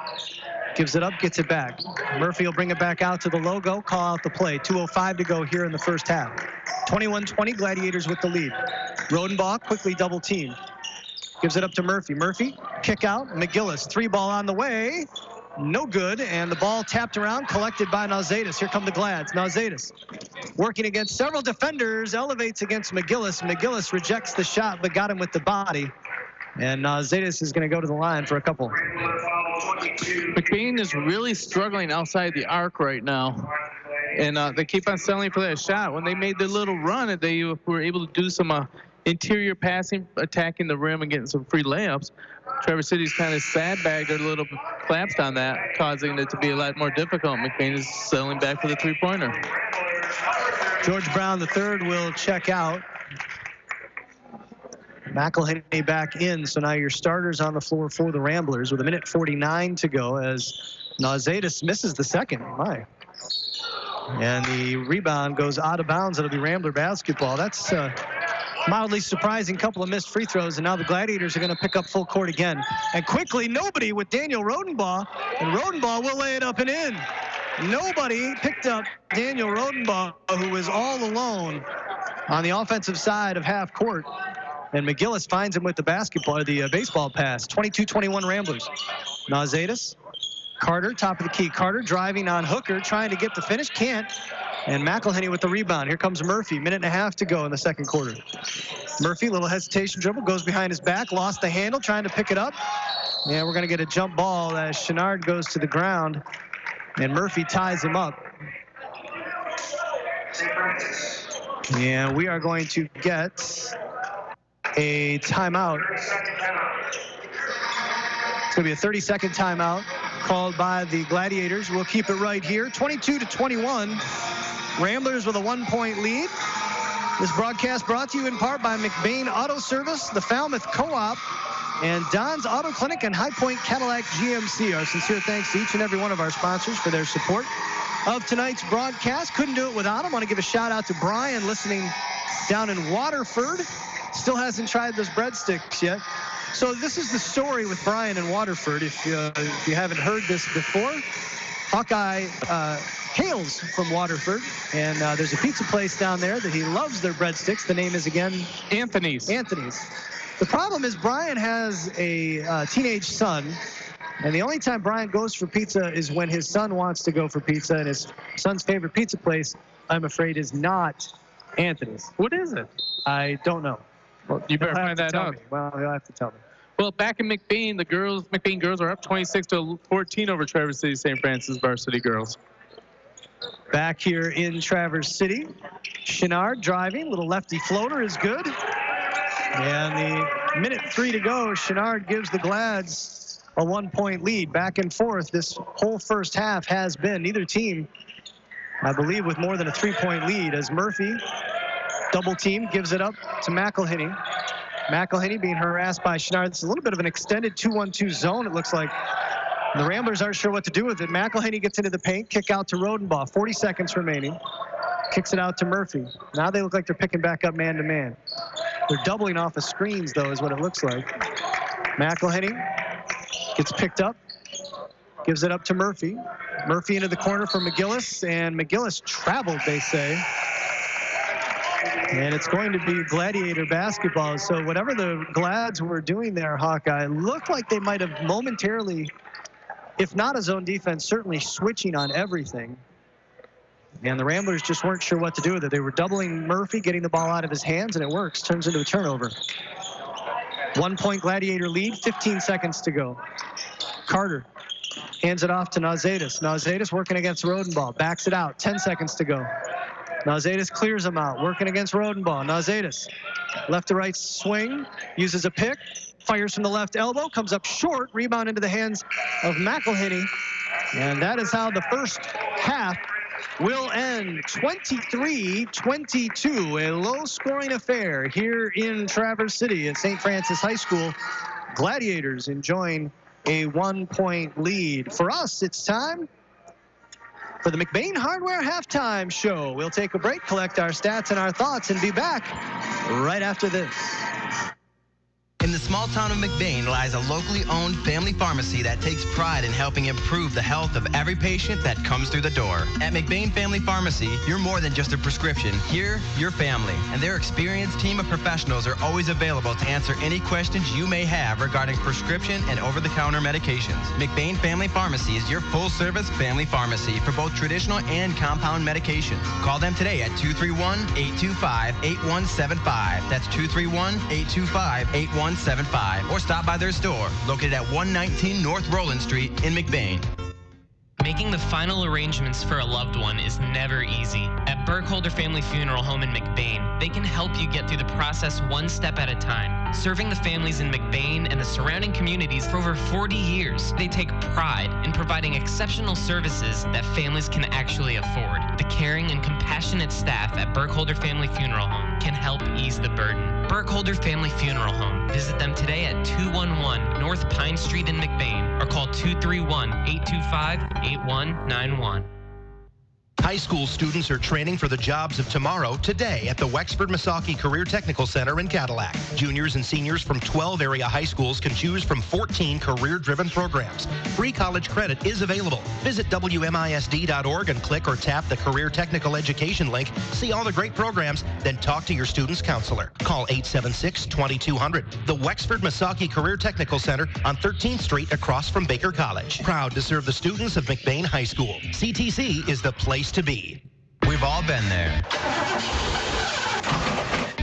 Gives it up, gets it back. Murphy will bring it back out to the logo. Call out the play. 2:05 to go here in the first half. 21-20, Gladiators with the lead. Rodenbaugh quickly double team. Gives it up to Murphy. Murphy, kick out. McGillis, 3-ball on the way. No good, and the ball tapped around, collected by Zaydis. Here come the Glads. Zaydis working against several defenders, elevates against McGillis. McGillis rejects the shot, but got him with the body. And Zaydis is going to go to the line for a couple. McBain is really struggling outside the arc right now. And they keep on settling for that shot. When they made their little run, they were able to do some interior passing, attacking the rim and getting some free layups. Traverse City's kind of sandbagged or a little bit collapsed on that, causing it to be a lot more difficult. McBain is settling back for the 3-pointer. George Brown III will check out. McElhinney back in, so now your starters on the floor for the Ramblers with 1:49 to go as Nauzatis misses the second. My. And the rebound goes out of bounds. It'll be Rambler basketball. That's mildly surprising couple of missed free throws, and now the Gladiators are going to pick up full court again. And quickly, nobody with Daniel Rodenbaugh, and Rodenbaugh will lay it up and in. Nobody picked up Daniel Rodenbaugh, who was all alone on the offensive side of half court. And McGillis finds him with the basketball, the baseball pass. 22-21 Ramblers. Nauzatis, Carter, top of the key. Carter driving on Hooker, trying to get the finish, can't. And McElhinney with the rebound. Here comes Murphy, 1.5 to go in the second quarter. Murphy, little hesitation dribble, goes behind his back, lost the handle, trying to pick it up. And we're going to get a jump ball as Chenard goes to the ground, and Murphy ties him up. And we are going to get a timeout. It's going to be a 30-second timeout called by the Gladiators. We'll keep it right here. 22-21. Ramblers with a 1-point lead. This broadcast brought to you in part by McBain Auto Service, the Falmouth Co-op, and Don's Auto Clinic and High Point Cadillac GMC. Our sincere thanks to each and every one of our sponsors for their support of tonight's broadcast. Couldn't do it without them. I want to give a shout out to Brian listening down in Waterford. Still hasn't tried those breadsticks yet. So this is the story with Brian in Waterford. If you haven't heard this before, Hawkeye hails from Waterford, and there's a pizza place down there that he loves their breadsticks. The name is, again, Anthony's. The problem is Brian has a teenage son, and the only time Brian goes for pizza is when his son wants to go for pizza, and his son's favorite pizza place, I'm afraid, is not Anthony's. What is it? I don't know. Well, you better find that out. Well, you'll have to tell me. Well, back in McBain, the McBain girls are up 26-14 over Traverse City St. Francis varsity girls. Back here in Traverse City, Chenard driving, little lefty floater is good. And the 1:03 to go, Chenard gives the Glads a 1-point lead. Back and forth, this whole first half has been neither team, I believe, with more than a 3-point lead, as Murphy, double team, gives it up to McElhinney. McElhinney being harassed by Chenard. It's a little bit of an extended 2-1-2 zone, it looks like. The Ramblers aren't sure what to do with it. McElhinney gets into the paint, kick out to Rodenbaugh. 40 seconds remaining. Kicks it out to Murphy. Now they look like they're picking back up man-to-man. They're doubling off of screens, though, is what it looks like. McElhinney gets picked up, gives it up to Murphy. Murphy into the corner for McGillis, and McGillis traveled, they say. And it's going to be Gladiator basketball. So whatever the Glads were doing there, Hawkeye, looked like they might have momentarily, if not a zone defense, certainly switching on everything. And the Ramblers just weren't sure what to do with it. They were doubling Murphy, getting the ball out of his hands, and it works. Turns into a turnover. 1-point Gladiator lead, 15 seconds to go. Carter hands it off to Nauzatis. Nauzatis working against Rodenbaugh, backs it out, 10 seconds to go. Nauzatis clears him out, working against Rodenbaugh. Nauzatis, left to right swing, uses a pick, fires from the left elbow, comes up short, rebound into the hands of McElhinney. And that is how the first half will end. 23-22, a low-scoring affair here in Traverse City at St. Francis High School. Gladiators enjoying a 1-point lead. For us, it's time for the McBain Hardware Halftime Show. We'll take a break, collect our stats and our thoughts, and be back right after this. In the small town of McBain lies a locally owned family pharmacy that takes pride in helping improve the health of every patient that comes through the door. At McBain Family Pharmacy, you're more than just a prescription. Here, you're family. And their experienced team of professionals are always available to answer any questions you may have regarding prescription and over-the-counter medications. McBain Family Pharmacy is your full-service family pharmacy for both traditional and compound medications. Call them today at 231-825-8175. That's 231-825-8175. Or stop by their store, located at 119 North Roland Street in McBain. Making the final arrangements for a loved one is never easy. At Burkholder Family Funeral Home in McBain, they can help you get through the process one step at a time. Serving the families in McBain and the surrounding communities for over 40 years, they take pride in providing exceptional services that families can actually afford. The caring and compassionate staff at Burkholder Family Funeral Home can help ease the burden. Burkholder Family Funeral Home. Visit them today at 211 North Pine Street in McBain or call 231-825-8191. High school students are training for the jobs of tomorrow today at the Wexford-Missaukee Career Technical Center in Cadillac. Juniors and seniors from 12 area high schools can choose from 14 career-driven programs. Free college credit is available. Visit WMISD.org and click or tap the Career Technical Education link. See all the great programs, then talk to your student's counselor. Call 876-2200. The Wexford-Missaukee Career Technical Center on 13th Street across from Baker College. Proud to serve the students of McBain High School. CTC is the place to be. We've all been there.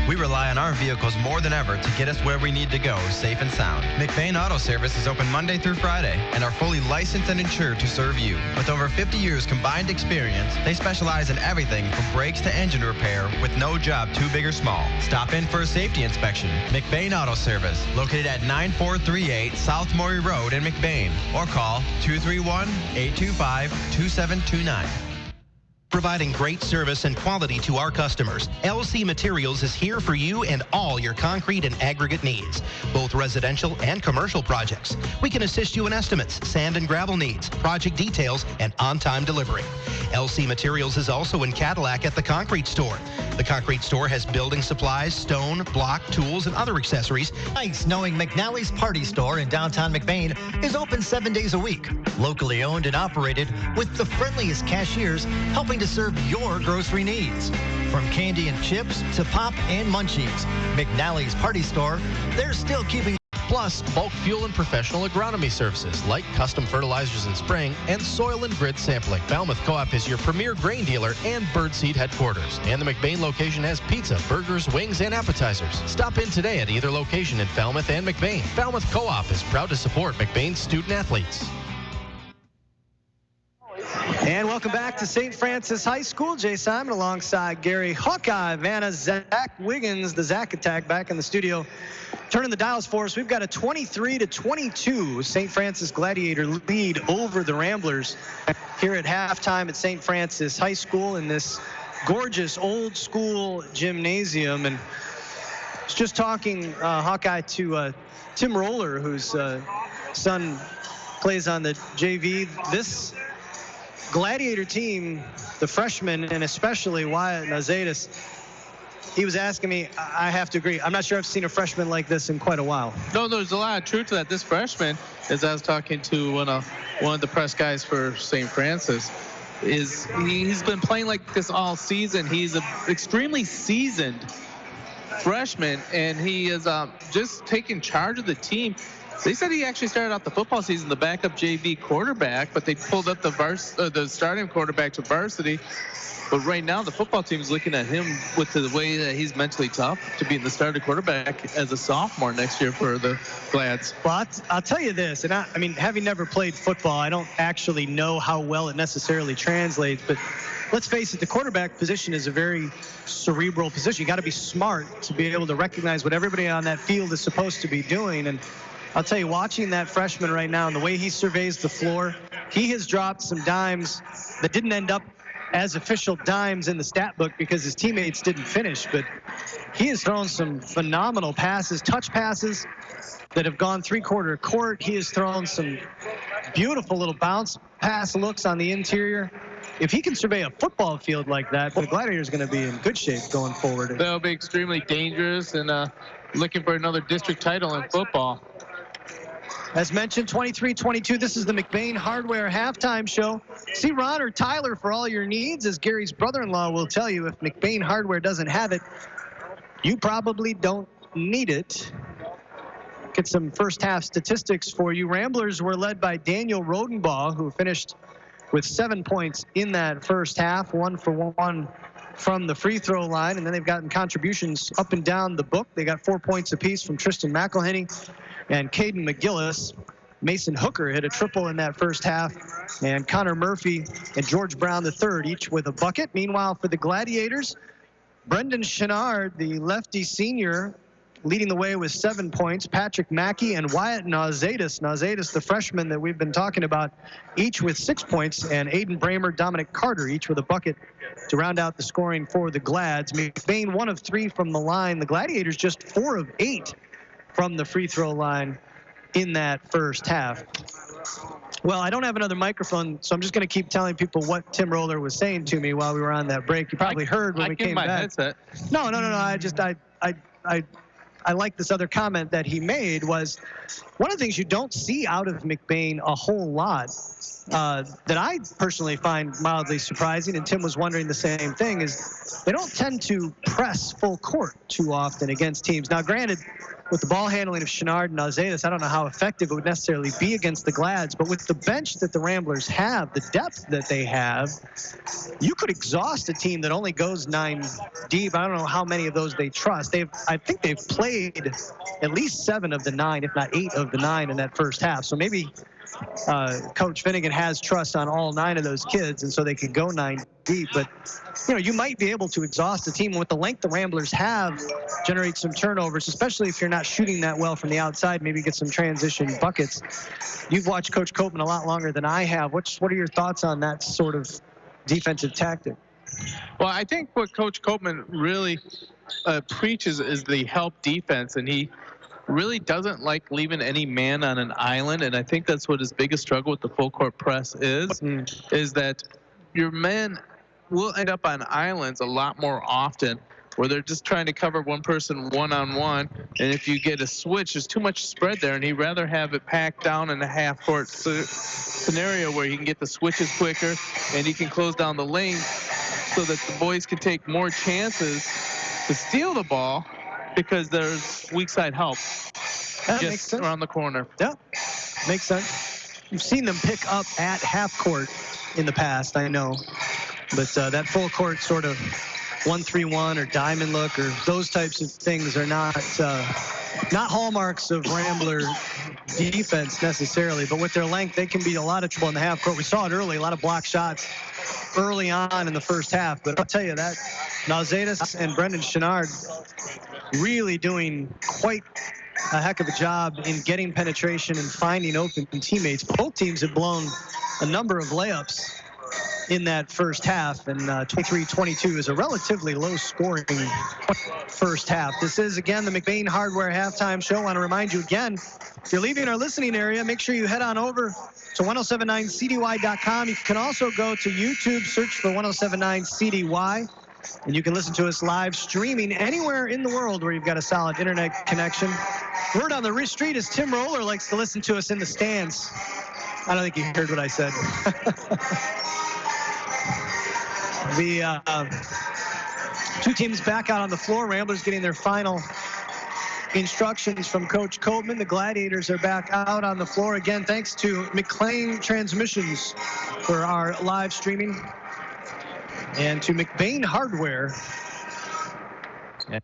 We rely on our vehicles more than ever to get us where we need to go, safe and sound. McBain Auto Service is open Monday through Friday and are fully licensed and insured to serve you. With over 50 years combined experience, they specialize in everything from brakes to engine repair with no job too big or small. Stop in for a safety inspection. McBain Auto Service, located at 9438 South Maury Road in McBain, or call 231-825-2729. Providing great service and quality to our customers, LC Materials is here for you and all your concrete and aggregate needs, both residential and commercial projects. We can assist you in estimates, sand and gravel needs, project details, and on-time delivery. LC Materials is also in Cadillac at the Concrete Store. The Concrete Store has building supplies, stone, block, tools, and other accessories. Nice knowing McNally's Party Store in downtown McBain is open 7 days a week. Locally owned and operated with the friendliest cashiers helping to serve your grocery needs. From candy and chips to pop and munchies, McNally's Party Store, they're still keeping. Plus, bulk fuel and professional agronomy services like custom fertilizers and spraying and soil and grid sampling. Falmouth Co-op is your premier grain dealer and birdseed headquarters. And the McBain location has pizza, burgers, wings, and appetizers. Stop in today at either location in Falmouth and McBain. Falmouth Co-op is proud to support McBain's student athletes. And welcome back to St. Francis High School. Jay Simon alongside Gary Hawkeye, Vanna, Zach Wiggins, the Zach Attack back in the studio. Turning the dials for us, we've got a 23-22 St. Francis Gladiator lead over the Ramblers here at halftime at St. Francis High School in this gorgeous old school gymnasium. And I was just talking, Hawkeye, to Tim Roller, whose son plays on the JV. This Gladiator team, the freshmen, and especially Wyatt Nazatis, he was asking me, I have to agree, I'm not sure I've seen a freshman like this in quite a while. No, there's a lot of truth to that. This freshman, as I was talking to one of the press guys for St. Francis, he's been playing like this all season. He's an extremely seasoned freshman, and he is just taking charge of the team. They said he actually started out the football season the backup JV quarterback, but they pulled up the starting quarterback to varsity. But right now, the football team is looking at him with the way that he's mentally tough to be the starting quarterback as a sophomore next year for the Glads. Well, I'll tell you this, and I mean, having never played football, I don't actually know how well it necessarily translates, but let's face it, the quarterback position is a very cerebral position. You got to be smart to be able to recognize what everybody on that field is supposed to be doing. And I'll tell you, watching that freshman right now and the way he surveys the floor, he has dropped some dimes that didn't end up as official dimes in the stat book because his teammates didn't finish, but he has thrown some phenomenal passes, touch passes that have gone three-quarter court. He has thrown some beautiful little bounce pass looks on the interior. If he can survey a football field like that, the Gladiator is going to be in good shape going forward. They'll be extremely dangerous and looking for another district title in football. As mentioned, 23-22, this is the McBain Hardware halftime show. See Ron or Tyler for all your needs. As Gary's brother-in-law will tell you, if McBain Hardware doesn't have it, you probably don't need it. Get some first half statistics for you. Ramblers were led by Daniel Rodenbaugh, who finished with 7 points in that first half, 1 for 1 from the free throw line, and then they've gotten contributions up and down the book. They got 4 points apiece from Tristan McElhenney and Caden McGillis. Mason Hooker hit a triple in that first half, and Connor Murphy and George Brown III each with a bucket. Meanwhile, for the Gladiators, Brendan Chenard, the lefty senior, leading the way with 7 points. Patrick Mackey and Wyatt Nauzatis. Nauzatis, the freshman that we've been talking about, each with 6 points. And Aiden Bramer, Dominic Carter, each with a bucket to round out the scoring for the Glads. McBain 1 of 3 from the line. The Gladiators just 4 of 8 from the free throw line in that first half. Well, I don't have another microphone, so I'm just going to keep telling people what Tim Roller was saying to me while we were on that break. You probably heard when we came back. Headset. No. I like this other comment that he made. Was one of the things you don't see out of McBain a whole lot that I personally find mildly surprising, and Tim was wondering the same thing, is they don't tend to press full court too often against teams. Now, granted, with the ball handling of Chenard and Nauzatis, I don't know how effective it would necessarily be against the Glads, but with the bench that the Ramblers have, the depth that they have, you could exhaust a team that only goes 9 deep. I don't know how many of those they trust. I think they've played at least 7 of the 9, if not 8 of the 9 in that first half. So maybe Coach Finnegan has trust on all 9 of those kids, and so they could go 9 deep. But you might be able to exhaust a team with the length the Ramblers have, generate some turnovers, especially if you're not shooting that well from the outside. Maybe get some transition buckets. You've watched Coach Copeman a lot longer than I have. What are your thoughts on that sort of defensive tactic? Well, I think what Coach Copeman really preaches is the help defense, and he really doesn't like leaving any man on an island, and I think that's what his biggest struggle with the full court press is that your men will end up on islands a lot more often where they're just trying to cover one person one-on-one, and if you get a switch, there's too much spread there, and he'd rather have it packed down in a half-court scenario where he can get the switches quicker and he can close down the lane so that the boys can take more chances to steal the ball because there's weak side help just around the corner. Yeah, makes sense. You've seen them pick up at half court in the past, I know, but that full court sort of 1-3-1 or diamond look or those types of things are not hallmarks of Rambler defense necessarily, but with their length, they can be a lot of trouble in the half court. We saw it early, a lot of block shots early on in the first half, but I'll tell you that Nauzatis and Brendan Chenard really doing quite a heck of a job in getting penetration and finding open teammates. Both teams have blown a number of layups in that first half, and 23-22 is a relatively low-scoring first half. This is, again, the McBain Hardware Halftime Show. I want to remind you again, if you're leaving our listening area, make sure you head on over to 107.9Wcdy.com. You can also go to YouTube, search for 107.9 CDY, and you can listen to us live streaming anywhere in the world where you've got a solid internet connection. Word on the street is Tim Roller likes to listen to us in the stands. I don't think you heard what I said. The two teams back out on the floor. Ramblers getting their final instructions from Coach Copeman. The Gladiators are back out on the floor again, thanks to McLean Transmissions for our live streaming, and to McBain Hardware,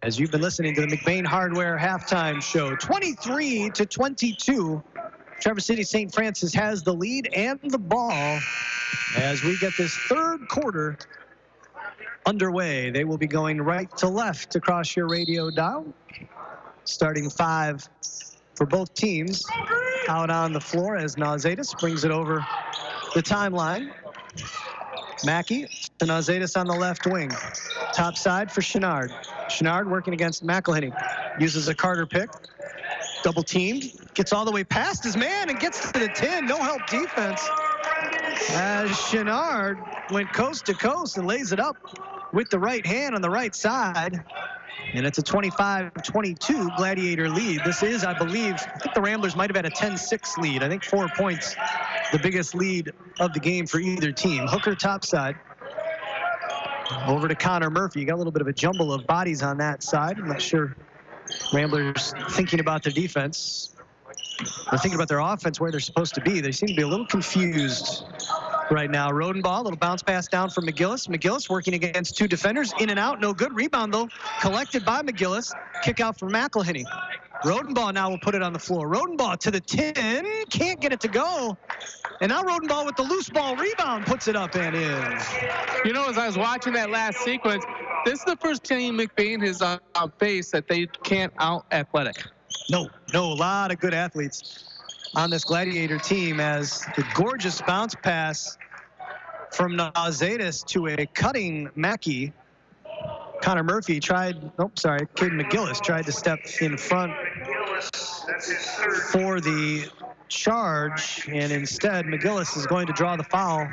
as you've been listening to the McBain Hardware Halftime Show. 23-22. Traverse City St. Francis has the lead and the ball as we get this third quarter underway. They will be going right to left across your radio dial. Starting 5 for both teams out on the floor as Nauzatis brings it over the timeline. Mackey to Nauzatis on the left wing. Top side for Chenard. Chenard working against McElhinney. Uses a Carter pick. Double teamed. Gets all the way past his man and gets to the 10. No help defense. As Chenard went coast to coast and lays it up with the right hand on the right side. And it's a 25-22 Gladiator lead. This is, I think the Ramblers might have had a 10-6 lead. I think 4 points, the biggest lead of the game for either team. Hooker topside. Over to Connor Murphy. You got a little bit of a jumble of bodies on that side. I'm not sure Ramblers thinking about their defense. They're thinking about their offense, where they're supposed to be. They seem to be a little confused right now. Rodenbaugh, a little bounce pass down from McGillis. McGillis working against 2 defenders. In and out, no good. Rebound, though, collected by McGillis. Kick out for McElhinney. Rodenbaugh now will put it on the floor. Rodenbaugh to the 10. Can't get it to go. And now Rodenbaugh with the loose ball rebound puts it up and in. You know, as I was watching that last sequence, this is the first team McBain has faced that they can't out-athletic. No, a lot of good athletes on this Gladiator team, as the gorgeous bounce pass from Nazatis to a cutting Mackey. Connor Murphy Caden McGillis tried to step in front for the charge, and instead McGillis is going to draw the foul,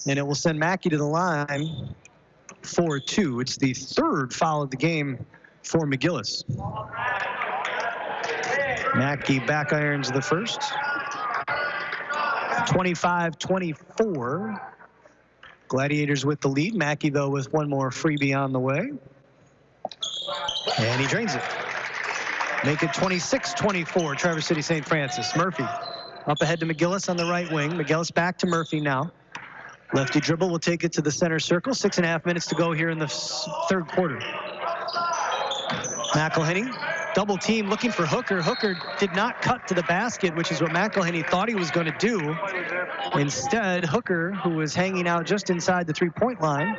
and it will send Mackey to the line for 2. It's the 3rd foul of the game for McGillis. Mackey back irons the first. 25-24. Gladiators with the lead. Mackey, though, with one more freebie on the way. And he drains it. Make it 26-24, Traverse City St. Francis. Murphy up ahead to McGillis on the right wing. McGillis back to Murphy now. Lefty dribble will take it to the center circle. 6.5 minutes to go here in the 3rd quarter. McElhinney, double team looking for Hooker. Hooker did not cut to the basket, which is what McElhinney thought he was going to do. Instead, Hooker, who was hanging out just inside the 3-point line,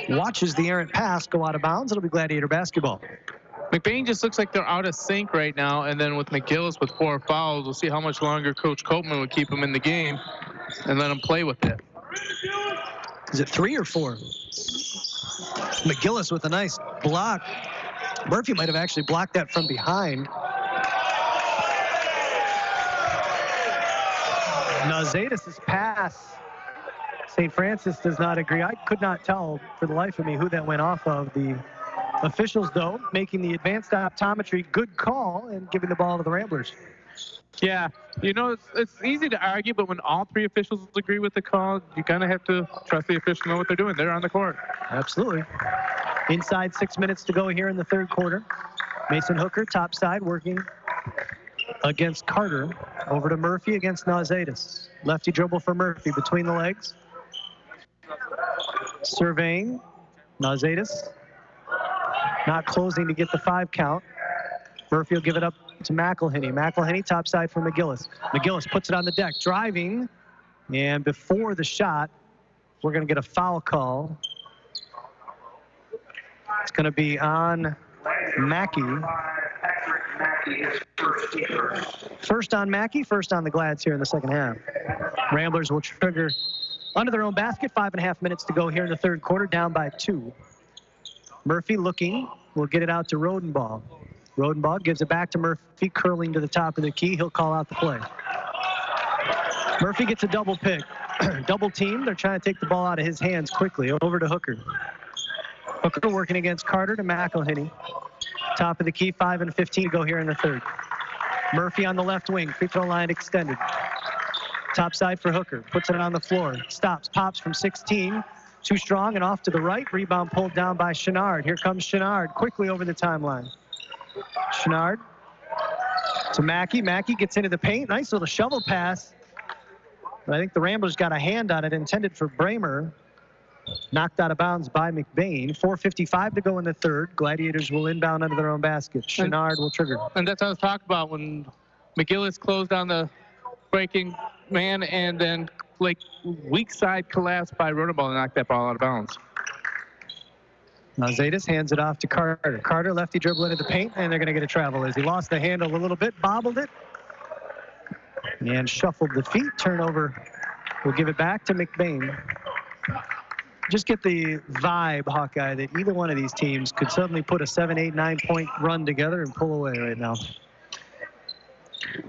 watches the errant pass go out of bounds. It'll be Gladiator basketball. McBain just looks like they're out of sync right now, and then with McGillis with 4 fouls, we'll see how much longer Coach Copeman would keep him in the game and let him play with it. Is it 3 or 4? McGillis with a nice block. Murphy might have actually blocked that from behind. Nazatis' pass. St. Francis does not agree. I could not tell for the life of me who that went off of. The officials, though, making the advanced optometry good call and giving the ball to the Ramblers. Yeah, you know, it's easy to argue, but when all 3 officials agree with the call, you kind of have to trust the officials know what they're doing. They're on the court. Absolutely. Inside 6 minutes to go here in the 3rd quarter. Mason Hooker, top side, working against Carter. Over to Murphy against Nazatis. Lefty dribble for Murphy between the legs. Surveying. Nazatis not closing to get the 5 count. Murphy will give it up to McElhinney. McElhinney top side for McGillis. McGillis puts it on the deck, driving. And before the shot, we're going to get a foul call. It's going to be on Mackey. First on Mackey, first on the Glads here in the 2nd half. Ramblers will trigger under their own basket. 5.5 minutes to go here in the 3rd quarter, down by 2. Murphy looking, will get it out to Rodenbaugh. Rodenbaugh gives it back to Murphy, curling to the top of the key. He'll call out the play. Murphy gets a double pick. Double team. They're trying to take the ball out of his hands quickly. Over to Hooker. Hooker working against Carter to McElhinney. Top of the key, 5:15 to go here in the 3rd. Murphy on the left wing, free throw line extended. Top side for Hooker, puts it on the floor, stops, pops from 16. Too strong and off to the right. Rebound pulled down by Chenard. Here comes Chenard quickly over the timeline. Chenard to Mackey. Mackey gets into the paint. Nice little shovel pass. But I think the Ramblers got a hand on it, intended for Bramer. Knocked out of bounds by McBain. 4:55 to go in the 3rd. Gladiators will inbound under their own basket. Chenard will trigger. And that's what I was talking about when McGillis closed on the breaking man, and then like weak side collapsed by Rodenbaugh and knocked that ball out of bounds. Nazatis hands it off to Carter. Carter lefty dribble into the paint, and they're going to get a travel as he lost the handle a little bit, bobbled it, and shuffled the feet. Turnover. We'll give it back to McBain. Just get the vibe, Hawkeye, that either one of these teams could suddenly put a 7, 8, 9-point run together and pull away right now.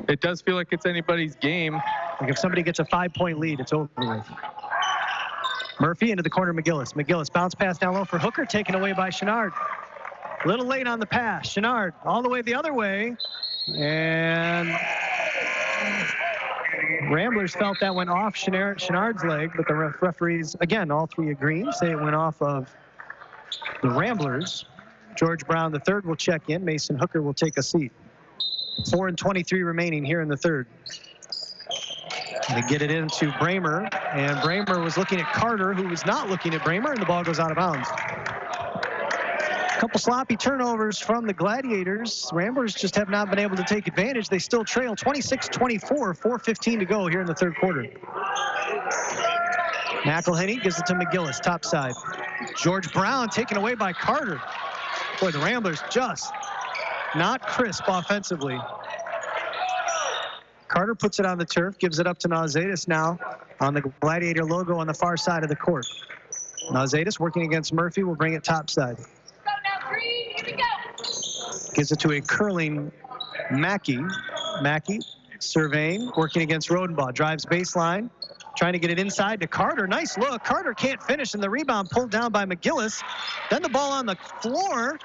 It does feel like it's anybody's game. Like if somebody gets a 5-point lead, it's over with. Murphy into the corner, McGillis. McGillis bounce pass down low for Hooker, taken away by Chenard. A little late on the pass. Chenard all the way the other way. And Ramblers felt that went off Chenard's leg, but the referees, again, all 3 agreeing, say it went off of the Ramblers. George Brown III will check in. Mason Hooker will take a seat. 4:23 remaining here in the 3rd. They get it into Bramer, and Bramer was looking at Carter, who was not looking at Bramer, and the ball goes out of bounds. A couple sloppy turnovers from the Gladiators. Ramblers just have not been able to take advantage. They still trail 26-24, 4:15 to go here in the 3rd quarter. McElhinney gives it to McGillis, top side. George Brown taken away by Carter. Boy, the Ramblers just not crisp offensively. Carter puts it on the turf, gives it up to Nauzatis now on the Gladiator logo on the far side of the court. Nauzatis working against Murphy will bring it topside. Gives it to a curling Mackey. Mackey surveying, working against Rodenbaugh. Drives baseline, trying to get it inside to Carter. Nice look. Carter can't finish, and the rebound pulled down by McGillis. Then the ball on the floor.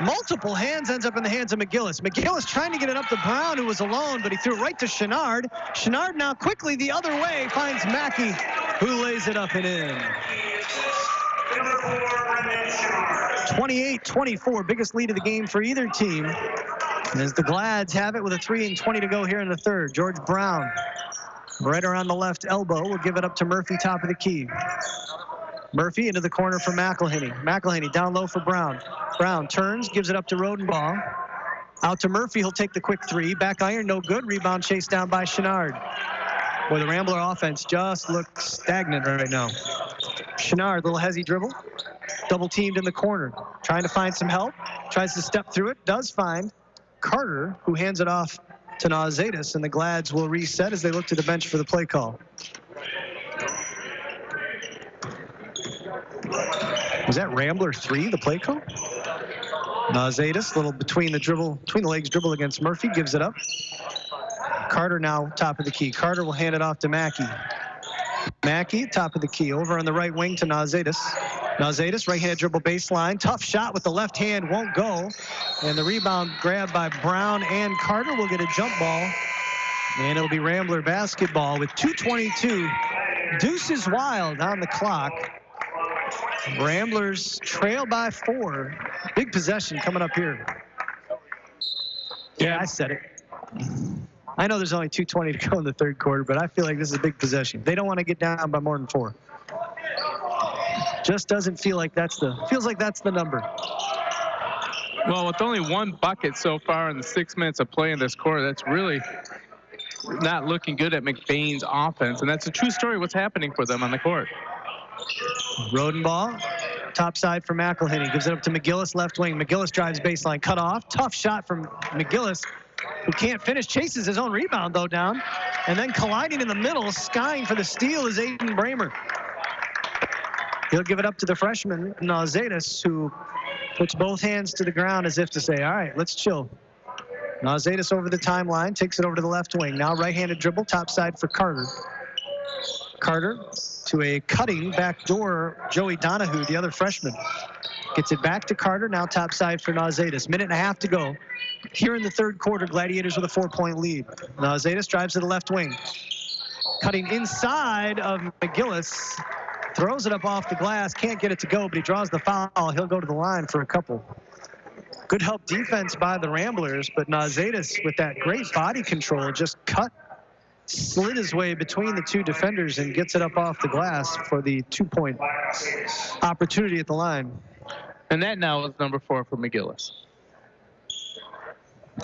Multiple hands, ends up in the hands of McGillis. McGillis trying to get it up to Brown, who was alone, but he threw it right to Chenard. Chenard now quickly the other way finds Mackey, who lays it up and in. 28-24, biggest lead of the game for either team. As the Glads have it with a 3:20 to go here in the third. George Brown, right around the left elbow, will give it up to Murphy, top of the key. Murphy into the corner for McElhinney. McElhinney down low for Brown. Brown turns, gives it up to Rodenbaugh. Out to Murphy, he'll take the quick three. Back iron, no good. Rebound chased down by Chenard. Boy, the Rambler offense just looks stagnant right now. Chenard, little hezzy dribble. Double teamed in the corner. Trying to find some help. Tries to step through it. Does find Carter, who hands it off to Nauzatis, and the Glads will reset as they look to the bench for the play call. Was that Rambler 3, the play call? Nauzatis, little between the legs dribble against Murphy, gives it up. Carter now top of the key. Carter will hand it off to Mackey. Mackey, top of the key, over on the right wing to Nauzatis. Nauzatis, right-hand dribble baseline. Tough shot with the left hand, won't go. And the rebound grabbed by Brown and Carter will get a jump ball. And it'll be Rambler basketball with 2:22. Deuces wild on the clock. Ramblers trail by 4. Big possession coming up here. Yeah, I said it. I know there's only 2:20 to go in the third quarter, but I feel like this is a big possession. They don't want to get down by more than 4. Just doesn't feel like feels like that's the number. Well, with only one bucket so far in the 6 minutes of play in this quarter, that's really not looking good at McBain's offense. And that's a true story what's happening for them on the court. Rodenbaugh, top side for McElhinney. Gives it up to McGillis, left wing. McGillis drives baseline, cut off. Tough shot from McGillis, who can't finish. Chases his own rebound, though, down. And then colliding in the middle, skying for the steal is Aiden Bramer. He'll give it up to the freshman, Nauzatis, who puts both hands to the ground as if to say, all right, let's chill. Nauzatis over the timeline, takes it over to the left wing. Now right-handed dribble, top side for Carter. Carter to a cutting backdoor Joey Donahue, the other freshman. Gets it back to Carter, now top side for Nauzatis. Minute and a half to go. Here in the third quarter, Gladiators with a 4-point lead. Nauzatis drives to the left wing. Cutting inside of McGillis. Throws it up off the glass, can't get it to go, but he draws the foul. He'll go to the line for a couple. Good help defense by the Ramblers, but Nauzatis with that great body control just slid his way between the two defenders and gets it up off the glass for the 2-point opportunity at the line. And that now is number 4 for McGillis.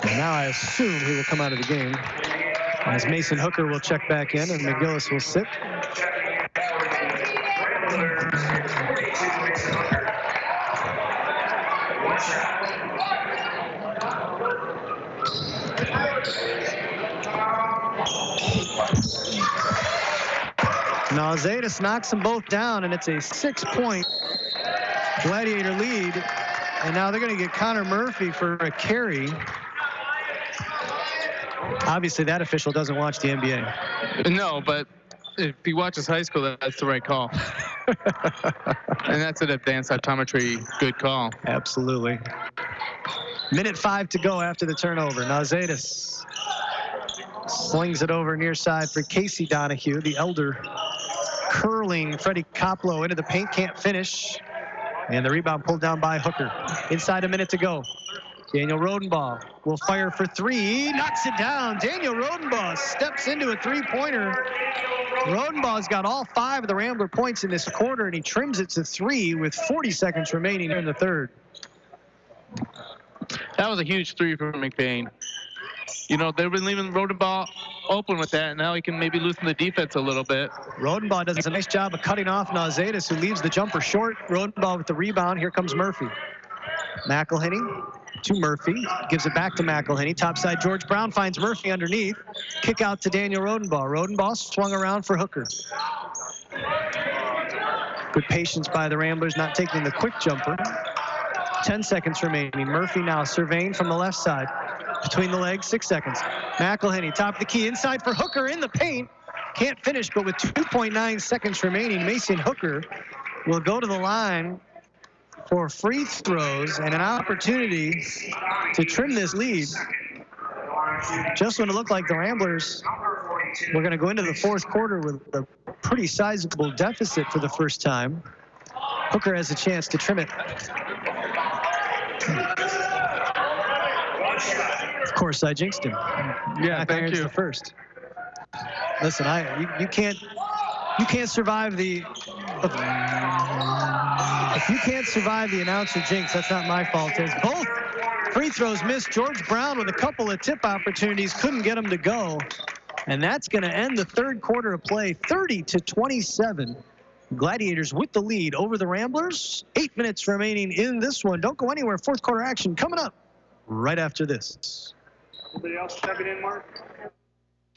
And now I assume he will come out of the game, as Mason Hooker will check back in and McGillis will sit. Nauzatis knocks them both down, and it's a 6-point Gladiator lead. And now they're going to get Connor Murphy for a carry. Obviously, that official doesn't watch the NBA. No, but if he watches high school, that's the right call. And that's an advanced optometry good call. Absolutely. Minute 5 to go after the turnover. Nauzatis slings it over near side for Casey Donahue, the elder. Curling Freddie Koplo into the paint, can't finish. And the rebound pulled down by Hooker. Inside a minute to go. Daniel Rodenbaugh will fire for 3. Knocks it down. Daniel Rodenbaugh steps into a 3-pointer. Rodenbaugh's got all 5 of the Rambler points in this quarter, and he trims it to 3 with 40 seconds remaining in the third. That was a huge 3 for McBain. you know, they've been leaving Rodenbaugh open with that, and now he can maybe loosen the defense a little bit. Rodenbaugh does a nice job of cutting off Nauzetis, who leaves the jumper short. Rodenbaugh with the rebound. Here comes Murphy. McElhinney to Murphy. Gives it back to McElhinney. Topside, George Brown finds Murphy underneath. Kick out to Daniel Rodenbaugh. Rodenbaugh swung around for Hooker. Good patience by the Ramblers, not taking the quick jumper. 10 seconds remaining. Murphy now surveying from the left side. Between the legs, 6 seconds. McElhinney, top of the key, inside for Hooker in the paint. Can't finish, but with 2.9 seconds remaining, Mason Hooker will go to the line for free throws and an opportunity to trim this lead. Just when it looked like the Ramblers were going to go into the fourth quarter with a pretty sizable deficit for the first time, Hooker has a chance to trim it. Of course, I jinxed him. Yeah, thank you. The first. Listen, you can't survive the. If you can't survive the announcer jinx, that's not my fault. As both free throws missed, George Brown with a couple of tip opportunities couldn't get them to go, and that's going to end the third quarter of play, 30-27. Gladiators with the lead over the Ramblers. 8 minutes remaining in this one. Don't go anywhere. Fourth quarter action coming up right after this. Anybody else stepping in, Mark?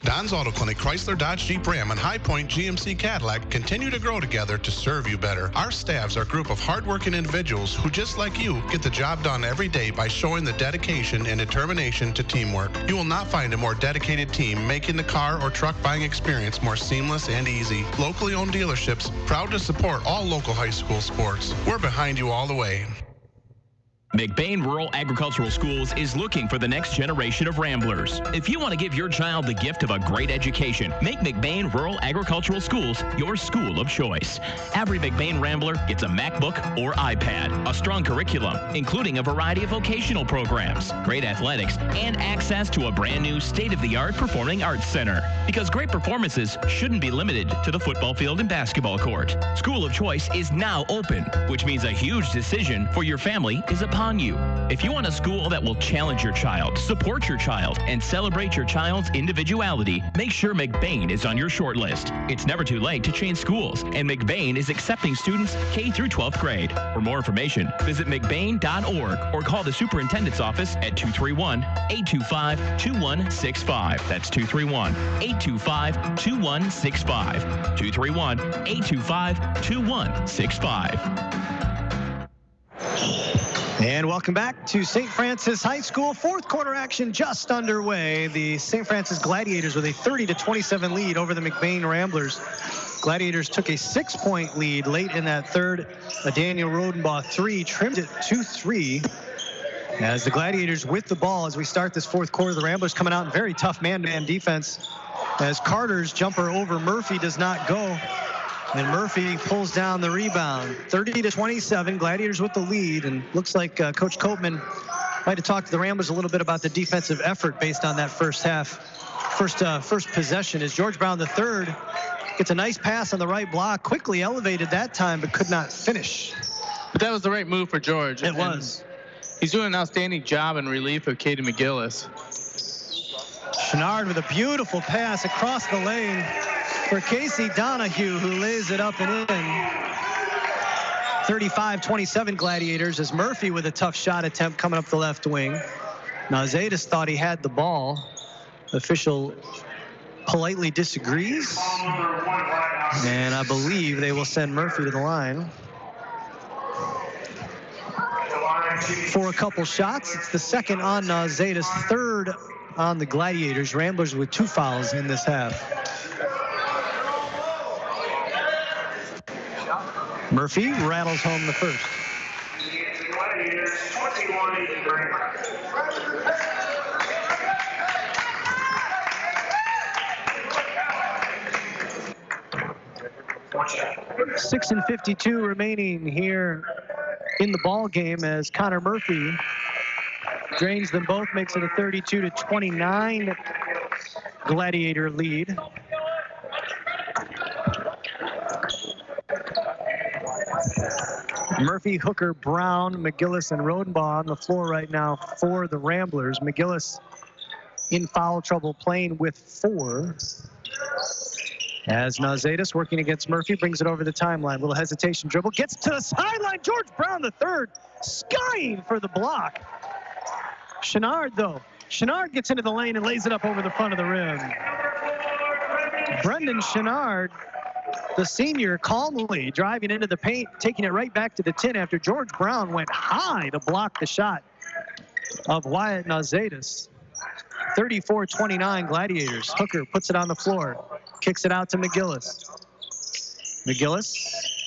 Don's Auto Clinic, Chrysler, Dodge, Jeep, Ram, and High Point GMC Cadillac continue to grow together to serve you better. Our staffs are a group of hardworking individuals who, just like you, get the job done every day by showing the dedication and determination to teamwork. You will not find a more dedicated team making the car or truck buying experience more seamless and easy. Locally owned dealerships, proud to support all local high school sports. We're behind you all the way. McBain Rural Agricultural Schools is looking for the next generation of Ramblers. If you want to give your child the gift of a great education, make McBain Rural Agricultural Schools your school of choice. Every McBain Rambler gets a MacBook or iPad, a strong curriculum, including a variety of vocational programs, great athletics, and access to a brand new state-of-the-art performing arts center. Because great performances shouldn't be limited to the football field and basketball court. School of Choice is now open, which means a huge decision for your family is upon you. If you want a school that will challenge your child, support your child, and celebrate your child's individuality, make sure McBain is on your short list. It's never too late to change schools, and McBain is accepting students K through 12th grade. For more information, visit mcbain.org or call the superintendent's office at 231-825-2165. That's 231-825-2165. 231-825-2165. And welcome back to St. Francis High School. Fourth quarter action just underway. The St. Francis Gladiators with a 30-27 lead over the McBain Ramblers. Gladiators took a 6-point lead late in that third. A Daniel Rodenbaugh 3 trimmed it to 3. As the Gladiators with the ball as we start this fourth quarter, the Ramblers coming out in very tough man-to-man defense. As Carter's jumper over Murphy does not go. And Murphy pulls down the rebound. 30-27, Gladiators with the lead. And looks like Coach Copeman might have talked to the Ramblers a little bit about the defensive effort based on that first possession. As George Brown III gets a nice pass on the right block, quickly elevated that time, but could not finish. But that was the right move for George. It was. He's doing an outstanding job in relief of Caden McGillis. Chenard with a beautiful pass across the lane for Casey Donahue, who lays it up and in. 35-27 Gladiators as Murphy with a tough shot attempt coming up the left wing. Now Zetas thought he had the ball. Official politely disagrees. And I believe they will send Murphy to the line for a couple shots. It's the second on Zetas, third on the Gladiators. Ramblers with 2 fouls in this half. Murphy rattles home the first. 6:52 remaining here in the ball game as Connor Murphy drains them both, makes it a 32-29 Gladiator lead. Murphy, Hooker, Brown, McGillis, and Rodenbaugh on the floor right now for the Ramblers. McGillis in foul trouble, playing with 4. As Nazadis working against Murphy, brings it over the timeline. Little hesitation dribble, gets to the sideline. George Brown III skying for the block. Chenard, though. Chenard gets into the lane and lays it up over the front of the rim. Brendan Chenard, the senior, calmly driving into the paint, taking it right back to the 10 after George Brown went high to block the shot of Wyatt Nazadis. 34-29 Gladiators. Hooker puts it on the floor. Kicks it out to McGillis. McGillis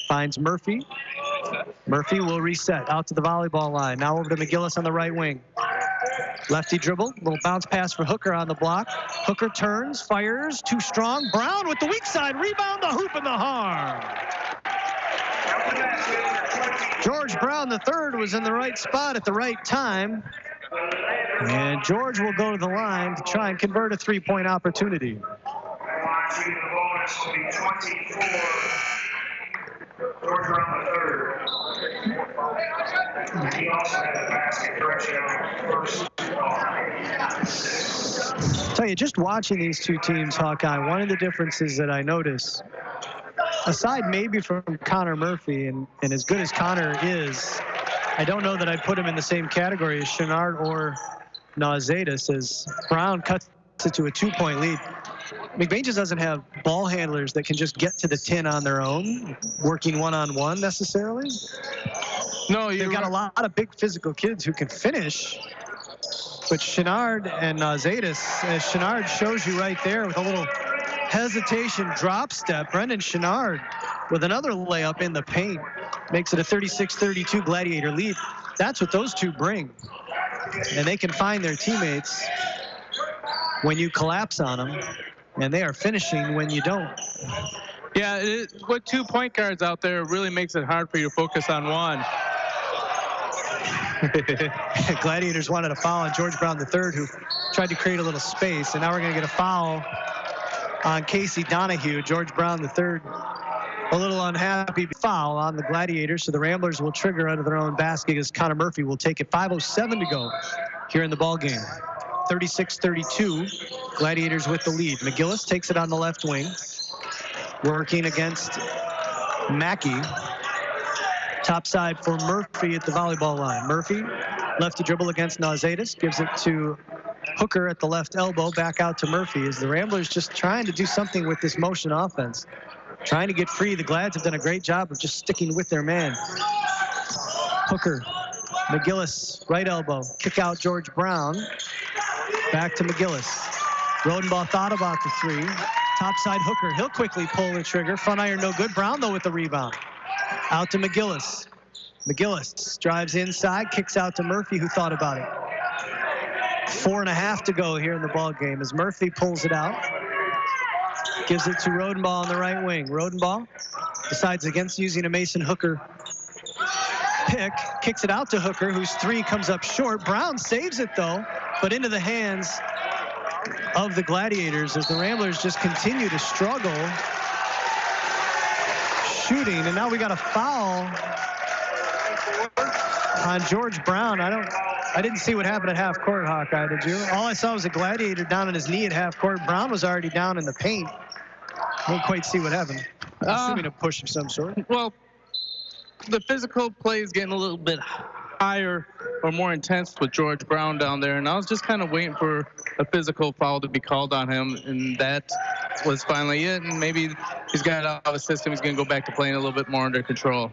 finds Murphy. Murphy will reset out to the volleyball line. Now over to McGillis on the right wing. Lefty dribble. Little bounce pass for Hooker on the block. Hooker turns, fires, too strong. Brown with the weak side. Rebound, the hoop, and the harm. George Brown III was in the right spot at the right time. And George will go to the line to try and convert a three-point opportunity. The bonus will be 24. George Brown III. He also had a basket correction on first. Tell you, just watching these two teams, Hawkeye, one of the differences that I notice, aside maybe from Connor Murphy, and as good as Connor is, I don't know that I'd put him in the same category as Chenard or Nazadis, as Brown cuts it to a 2-point lead. McBain just doesn't have ball handlers that can just get to the 10 on their own, working one-on-one necessarily. No, they've got a lot of big physical kids who can finish. But Chenard and Nazadis, as Chenard shows you right there with a little hesitation drop step, Brendan Chenard with another layup in the paint makes it a 36-32 Gladiator lead. That's what those two bring. And they can find their teammates when you collapse on them, and they are finishing when you don't. Yeah, with 2 point guards out there, it really makes it hard for you to focus on one. Gladiators wanted a foul on George Brown III, who tried to create a little space, and now we're going to get a foul on Casey Donahue. George Brown III, a little unhappy. Foul on the Gladiators, so the Ramblers will trigger under their own basket as Connor Murphy will take it. 5:07 to go here in the ball game. 36-32, Gladiators with the lead. McGillis takes it on the left wing, working against Mackey. Top side for Murphy at the volleyball line. Murphy, lefty dribble against Nazadis, gives it to Hooker at the left elbow, back out to Murphy, as the Ramblers just trying to do something with this motion offense. Trying to get free. The Glads have done a great job of just sticking with their man. Hooker, McGillis, right elbow, kick out George Brown. Back to McGillis. Rodenbaugh thought about the three. Topside Hooker, he'll quickly pull the trigger. Front iron no good. Brown though with the rebound. Out to McGillis. McGillis drives inside, kicks out to Murphy, who thought about it. 4.5 to go here in the ball game as Murphy pulls it out. Gives it to Rodenbaugh on the right wing. Rodenbaugh decides against using a Mason Hooker pick, kicks it out to Hooker, whose three comes up short. Brown saves it though, but into the hands of the Gladiators as the Ramblers just continue to struggle shooting. And now we got a foul on George Brown. I didn't see what happened at half court, Hawkeye, did you? All I saw was a Gladiator down on his knee at half court. Brown was already down in the paint. I didn't quite see what happened. I'm assuming a push of some sort. Well, the physical play is getting a little bit higher or more intense with George Brown down there, and I was just kind of waiting for a physical foul to be called on him, and that was finally it. And maybe he's got it out of his system. He's going to go back to playing a little bit more under control.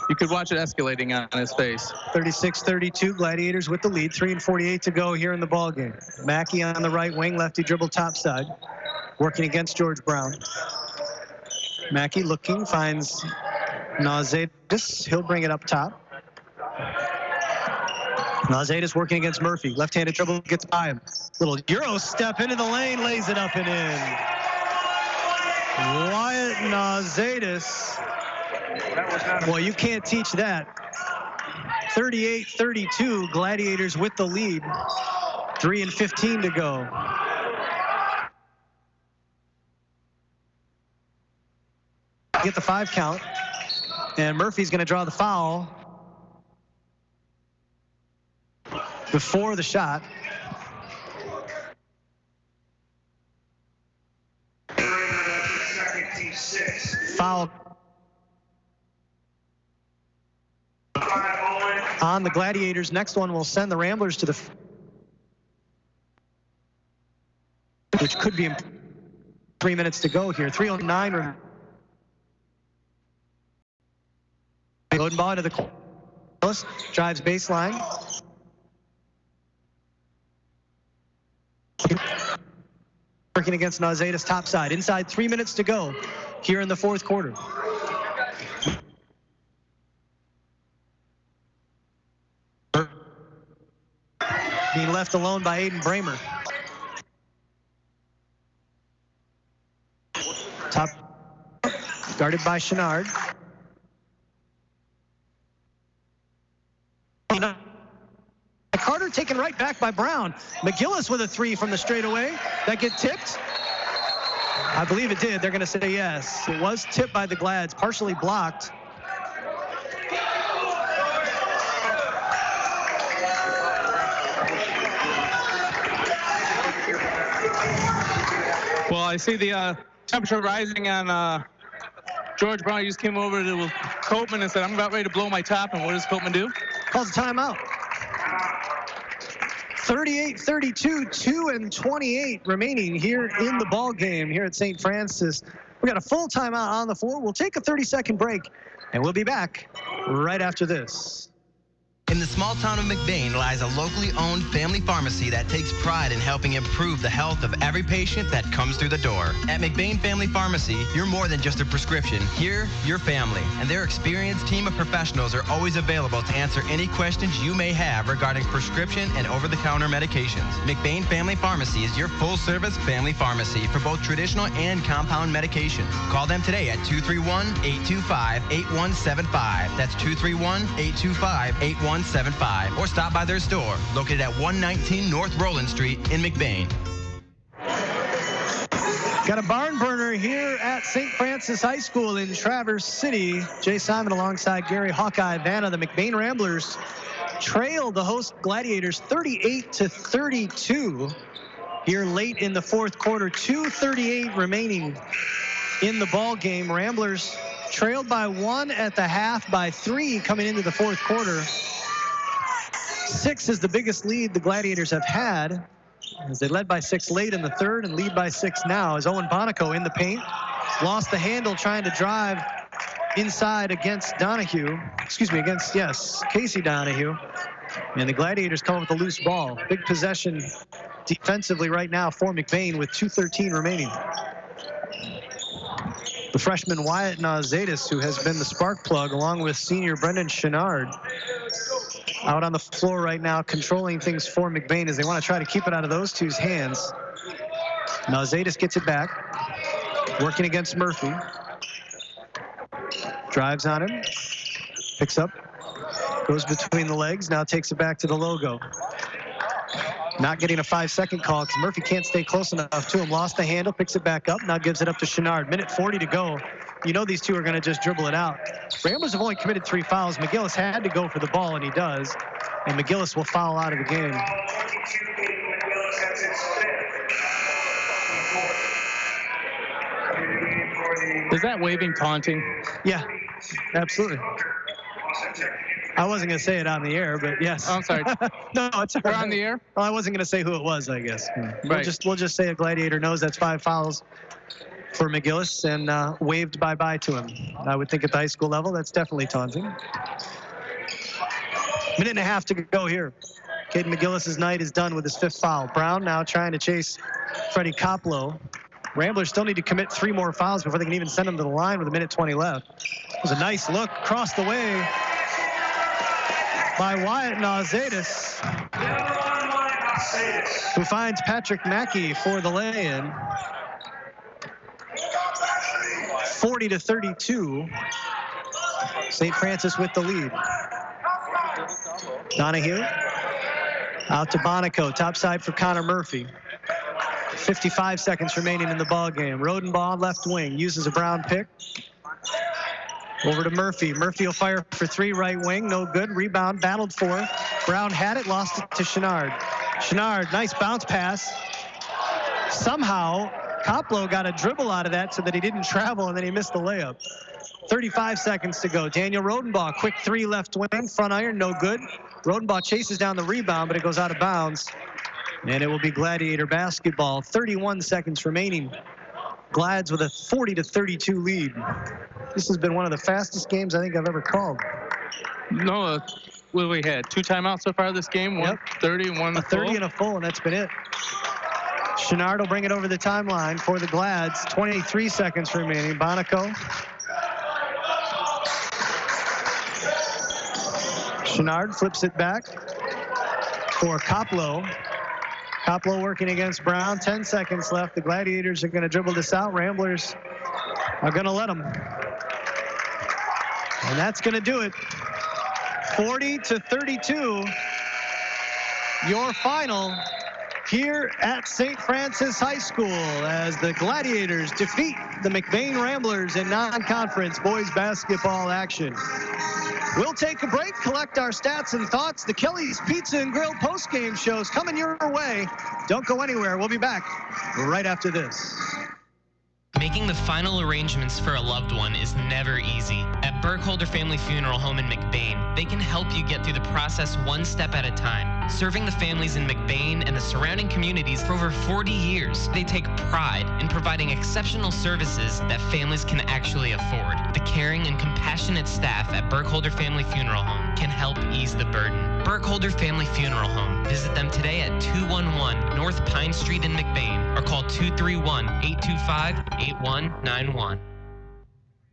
You could watch it escalating on his face. 36-32, Gladiators with the lead. 3:48 to go here in the ball game. Mackey on the right wing, lefty dribble topside, working against George Brown. Mackey looking, finds Nazadis. He'll bring it up top. Nazadis working against Murphy. Left-handed dribble gets by him. Little Euro step into the lane, lays it up and in. Wyatt Nazadis. Boy, you can't teach that. 38-32, Gladiators with the lead. 3:15 to go. Get the 5 count. And Murphy's going to draw the foul before the shot. 26. Foul on the Gladiators. Next one will send the Ramblers to the, which could be in 3 minutes to go here. 3:09. Loading ball into the corner. Drives baseline. Working against Nauseda's top side. Inside 3 minutes to go here in the fourth quarter. Being left alone by Aiden Bramer. Top guarded by Chenard. Carter taken right back by Brown. McGillis with a three from the straightaway. That get tipped? I believe it did. They're going to say yes. It was tipped by the Glads, partially blocked. Well, I see the temperature rising on George Brown. He just came over to Copeman and said, I'm about ready to blow my top. And what does Copeman do? Calls a timeout. 38-32, 2:28 remaining here in the ball game here at St. Francis. We got a full timeout on the floor. We'll take a 30-second break, and we'll be back right after this. In the small town of McBain lies a locally owned family pharmacy that takes pride in helping improve the health of every patient that comes through the door. At McBain Family Pharmacy, you're more than just a prescription. Here, you're family, and their experienced team of professionals are always available to answer any questions you may have regarding prescription and over-the-counter medications. McBain Family Pharmacy is your full-service family pharmacy for both traditional and compound medications. Call them today at 231-825-8175. That's 231-825-8175. Or stop by their store located at 119 North Roland Street in McBain. Got a barn burner here at St. Francis High School in Traverse City. Jay Simon alongside Gary Hawkeye Vanna. The McBain Ramblers trail the host Gladiators 38-32 here late in the fourth quarter. 2:38 remaining in the ball game. Ramblers trailed by 1 at the half, by 3 coming into the fourth quarter. 6 is the biggest lead the Gladiators have had, as they led by 6 late in the third and lead by 6 now, as Owen Bonico in the paint. Lost the handle trying to drive inside against Donahue. Casey Donahue. And the Gladiators come up with a loose ball. Big possession defensively right now for McBain with 2:13 remaining. The freshman Wyatt Nauzetis, who has been the spark plug, along with senior Brendan Chenard, out on the floor right now, controlling things for McBain as they want to try to keep it out of those two's hands. Nauzetis gets it back, working against Murphy. Drives on him, picks up, goes between the legs, now takes it back to the logo. Not getting a 5-second call because Murphy can't stay close enough to him. Lost the handle, picks it back up, now gives it up to Chenard. Minute 40 to go. You know these two are going to just dribble it out. Ramblers have only committed 3 fouls. McGillis had to go for the ball, and he does. And McGillis will foul out of the game. Is that waving taunting? Yeah, absolutely. I wasn't going to say it on the air, but yes. Oh, I'm sorry. No, it's all We're right. on the air? Well, I wasn't going to say who it was, I guess. Right. We'll just say a Gladiator knows that's 5 fouls for McGillis and waved bye-bye to him. I would think at the high school level, that's definitely taunting. Minute and a half to go here. Caden McGillis' night is done with his 5th foul. Brown now trying to chase Freddie Koplow. Ramblers still need to commit 3 more fouls before they can even send him to the line with 1:20 left. It was a nice look across the way by Wyatt Nauzetis, who finds Patrick Mackey for the lay-in. 40-32. St. Francis with the lead. Donahue out to Bonico, top side for Connor Murphy. 55 seconds remaining in the ball game. Rodenbaugh, left wing, uses a Brown pick. Over to Murphy. Murphy will fire for 3, right wing, no good. Rebound, battled for. Brown had it, lost it to Chenard. Chenard, nice bounce pass. Somehow Koplo got a dribble out of that so that he didn't travel, and then he missed the layup. 35 seconds to go. Daniel Rodenbaugh, quick three left wing, front iron, no good. Rodenbaugh chases down the rebound, but it goes out of bounds. And it will be Gladiator basketball. 31 seconds remaining. Glads with a 40-32 lead. This has been one of the fastest games I think I've ever called. No, well, we had 2 timeouts so far this game. One 30 and one a 30 full. and a full, and that's been it. Chenard will bring it over the timeline for the Glads. 23 seconds remaining. Bonico. Chenard flips it back for Koplo. Koplo working against Brown. 10 seconds left. The Gladiators are going to dribble this out. Ramblers are going to let them. And that's going to do it. 40-32. Your final here at St. Francis High School as the Gladiators defeat the McBain Ramblers in non-conference boys basketball action. We'll take a break, collect our stats and thoughts. The Kelly's Pizza and Grill post-game shows coming your way. Don't go anywhere. We'll be back right after this. Making the final arrangements for a loved one is never easy. At Burkholder Family Funeral Home in McBain, they can help you get through the process one step at a time. Serving the families in McBain and the surrounding communities for over 40 years, they take pride in providing exceptional services that families can actually afford. The caring and compassionate staff at Burkholder Family Funeral Home can help ease the burden. Burkholder Family Funeral Home. Visit them today at 211 North Pine Street in McBain or call 231-825-8191.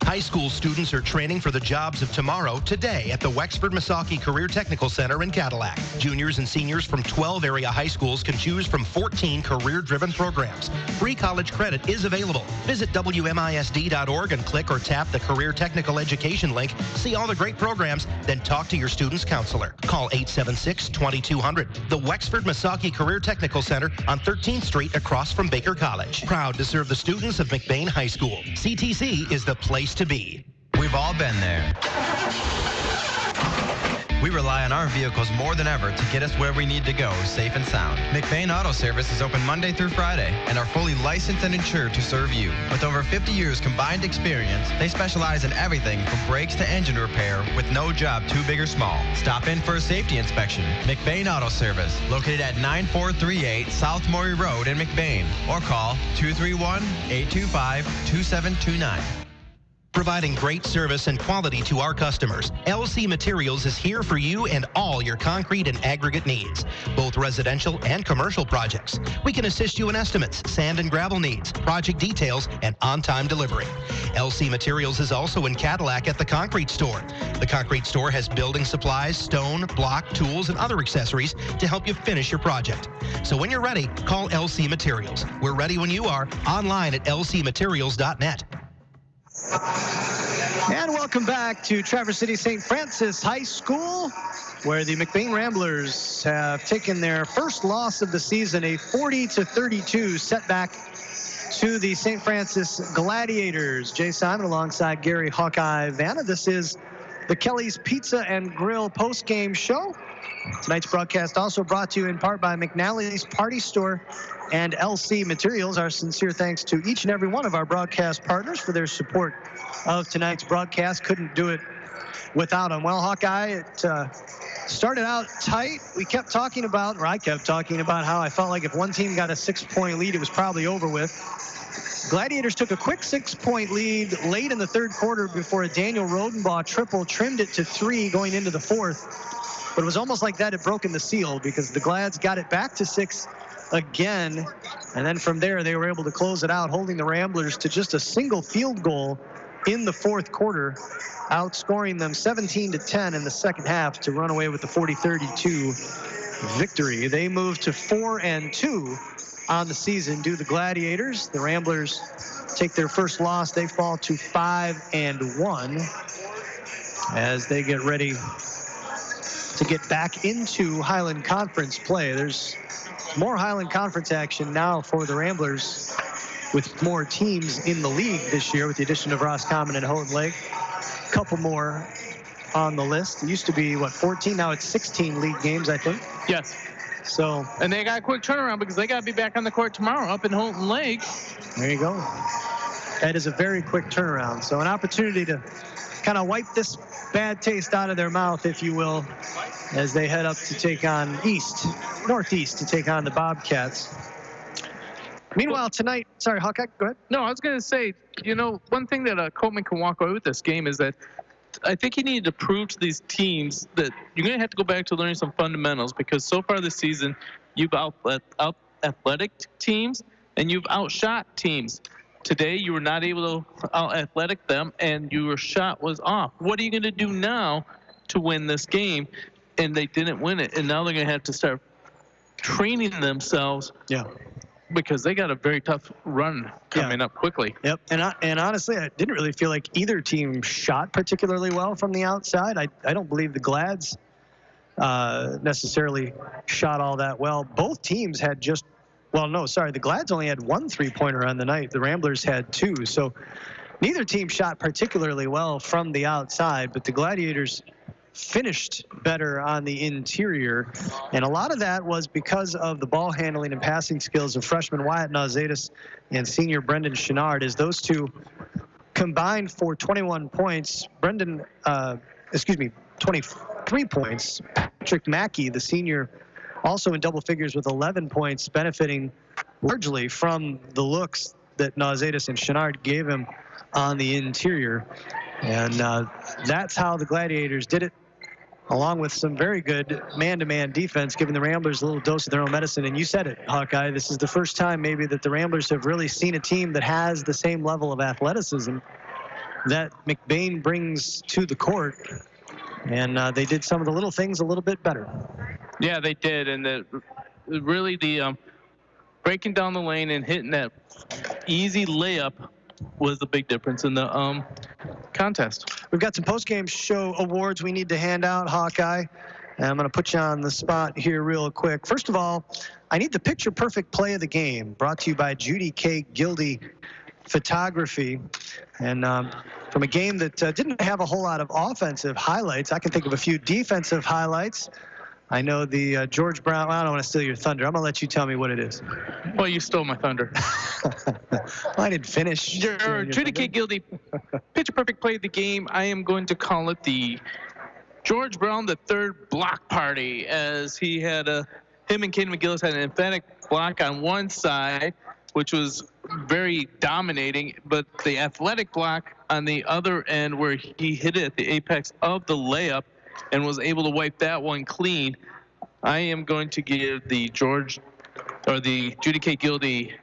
High school students are training for the jobs of tomorrow today at the Wexford Misaki Career Technical Center in Cadillac. Juniors and seniors from 12 area high schools can choose from 14 career-driven programs. Free college credit is available. Visit WMISD.org and click or tap the Career Technical Education link. See all the great programs, then talk to your student's counselor. Call 876-2200. The Wexford Misaki Career Technical Center on 13th Street across from Baker College. Proud to serve the students of McBain High School. CTC is the place to be. We've all been there. We rely on our vehicles more than ever to get us where we need to go, safe and sound. McBain Auto Service is open Monday through Friday and are fully licensed and insured to serve you. With over 50 years combined experience, they specialize in everything from brakes to engine repair with no job too big or small. Stop in for a safety inspection. McBain Auto Service, located at 9438 South Maury Road in McBain, or call 231-825-2729. Providing great service and quality to our customers, LC Materials is here for you and all your concrete and aggregate needs, both residential and commercial projects. We can assist you in estimates, sand and gravel needs, project details, and on-time delivery. LC Materials is also in Cadillac at the Concrete Store. The Concrete Store has building supplies, stone, block, tools, and other accessories to help you finish your project. So when you're ready, call LC Materials. We're ready when you are, online at lcmaterials.net. And welcome back to Traverse City St. Francis High School, where the McBain Ramblers have taken their first loss of the season, a 40-32 setback to the St. Francis Gladiators. Jay Simon alongside Gary Hawkeye Vanna. This is the Kelly's Pizza and Grill post-game show. Tonight's broadcast also brought to you in part by McNally's Party Store and LC Materials. Our sincere thanks to each and every one of our broadcast partners for their support of tonight's broadcast. Couldn't do it without them. Well, Hawkeye, it started out tight. We kept talking about, or I kept talking about how I felt like if one team got a 6-point lead, it was probably over with. Gladiators took a quick 6-point lead late in the third quarter before a Daniel Rodenbaugh triple trimmed it to 3 going into the fourth. But it was almost like that had broken the seal because the Glads got it back to 6 again. And then from there, they were able to close it out, holding the Ramblers to just a single field goal in the fourth quarter, outscoring them 17-10 in the second half to run away with the 40-32 victory. They move to 4-2 on the season due to the Gladiators. The Ramblers take their first loss. They fall to 5-1 as they get ready to get back into Highland Conference play. There's more Highland Conference action now for the Ramblers with more teams in the league this year with the addition of Roscommon and Houghton Lake. A couple more on the list. It used to be, 14? Now it's 16 league games, I think. Yes. So, and they got a quick turnaround because they got to be back on the court tomorrow up in Holton Lake. there you go. That is a very quick turnaround. So an opportunity to kind of wipe this bad taste out of their mouth, if you will, as they head up to take on northeast to take on the Bobcats. Meanwhile, tonight, sorry, Hawkeye, go ahead. No, I was going to say, one thing that Coleman can walk away with this game is that I think you need to prove to these teams that you're going to have to go back to learning some fundamentals, because so far this season, you've out athletic teams and you've outshot teams. Today, you were not able to out-athletic them, and your shot was off. What are you going to do now to win this game? And they didn't win it, and now they're going to have to start training themselves. Yeah. Because they got a very tough run coming up quickly. Yep. And honestly, I didn't really feel like either team shot particularly well from the outside. I don't believe the Glads necessarily shot all that well. Both teams had the Glads only had 1 3-pointer on the night. The Ramblers had 2. So neither team shot particularly well from the outside, but the Gladiators finished better on the interior. And a lot of that was because of the ball handling and passing skills of freshman Wyatt Nauzatis and senior Brendan Chenard, as those two combined for 21 points. 23 points. Patrick Mackey, the senior, also in double figures with 11 points, benefiting largely from the looks that Nauzatis and Chenard gave him on the interior. And that's how the Gladiators did it, along with some very good man-to-man defense, giving the Ramblers a little dose of their own medicine. And you said it, Hawkeye, this is the first time maybe that the Ramblers have really seen a team that has the same level of athleticism that McBain brings to the court. And they did some of the little things a little bit better. Yeah, they did. And the breaking down the lane and hitting that easy layup was the big difference in the contest. We've got some post-game show awards we need to hand out, Hawkeye. And I'm going to put you on the spot here real quick. First of all, I need the picture-perfect play of the game, brought to you by Judy K. Gildy Photography. And from a game that didn't have a whole lot of offensive highlights, I can think of a few defensive highlights. I know the George Brown. I don't want to steal your thunder. I'm going to let you tell me what it is. Well, you stole my thunder. I didn't finish. Judy K. Gildy, picture perfect play of the game. I am going to call it the George Brown III block party, as he had him and Caden McGillis had an emphatic block on one side, which was very dominating, but the athletic block on the other end, where he hit it at the apex of the layup and was able to wipe that one clean. I am going to give the Judy K. Gildy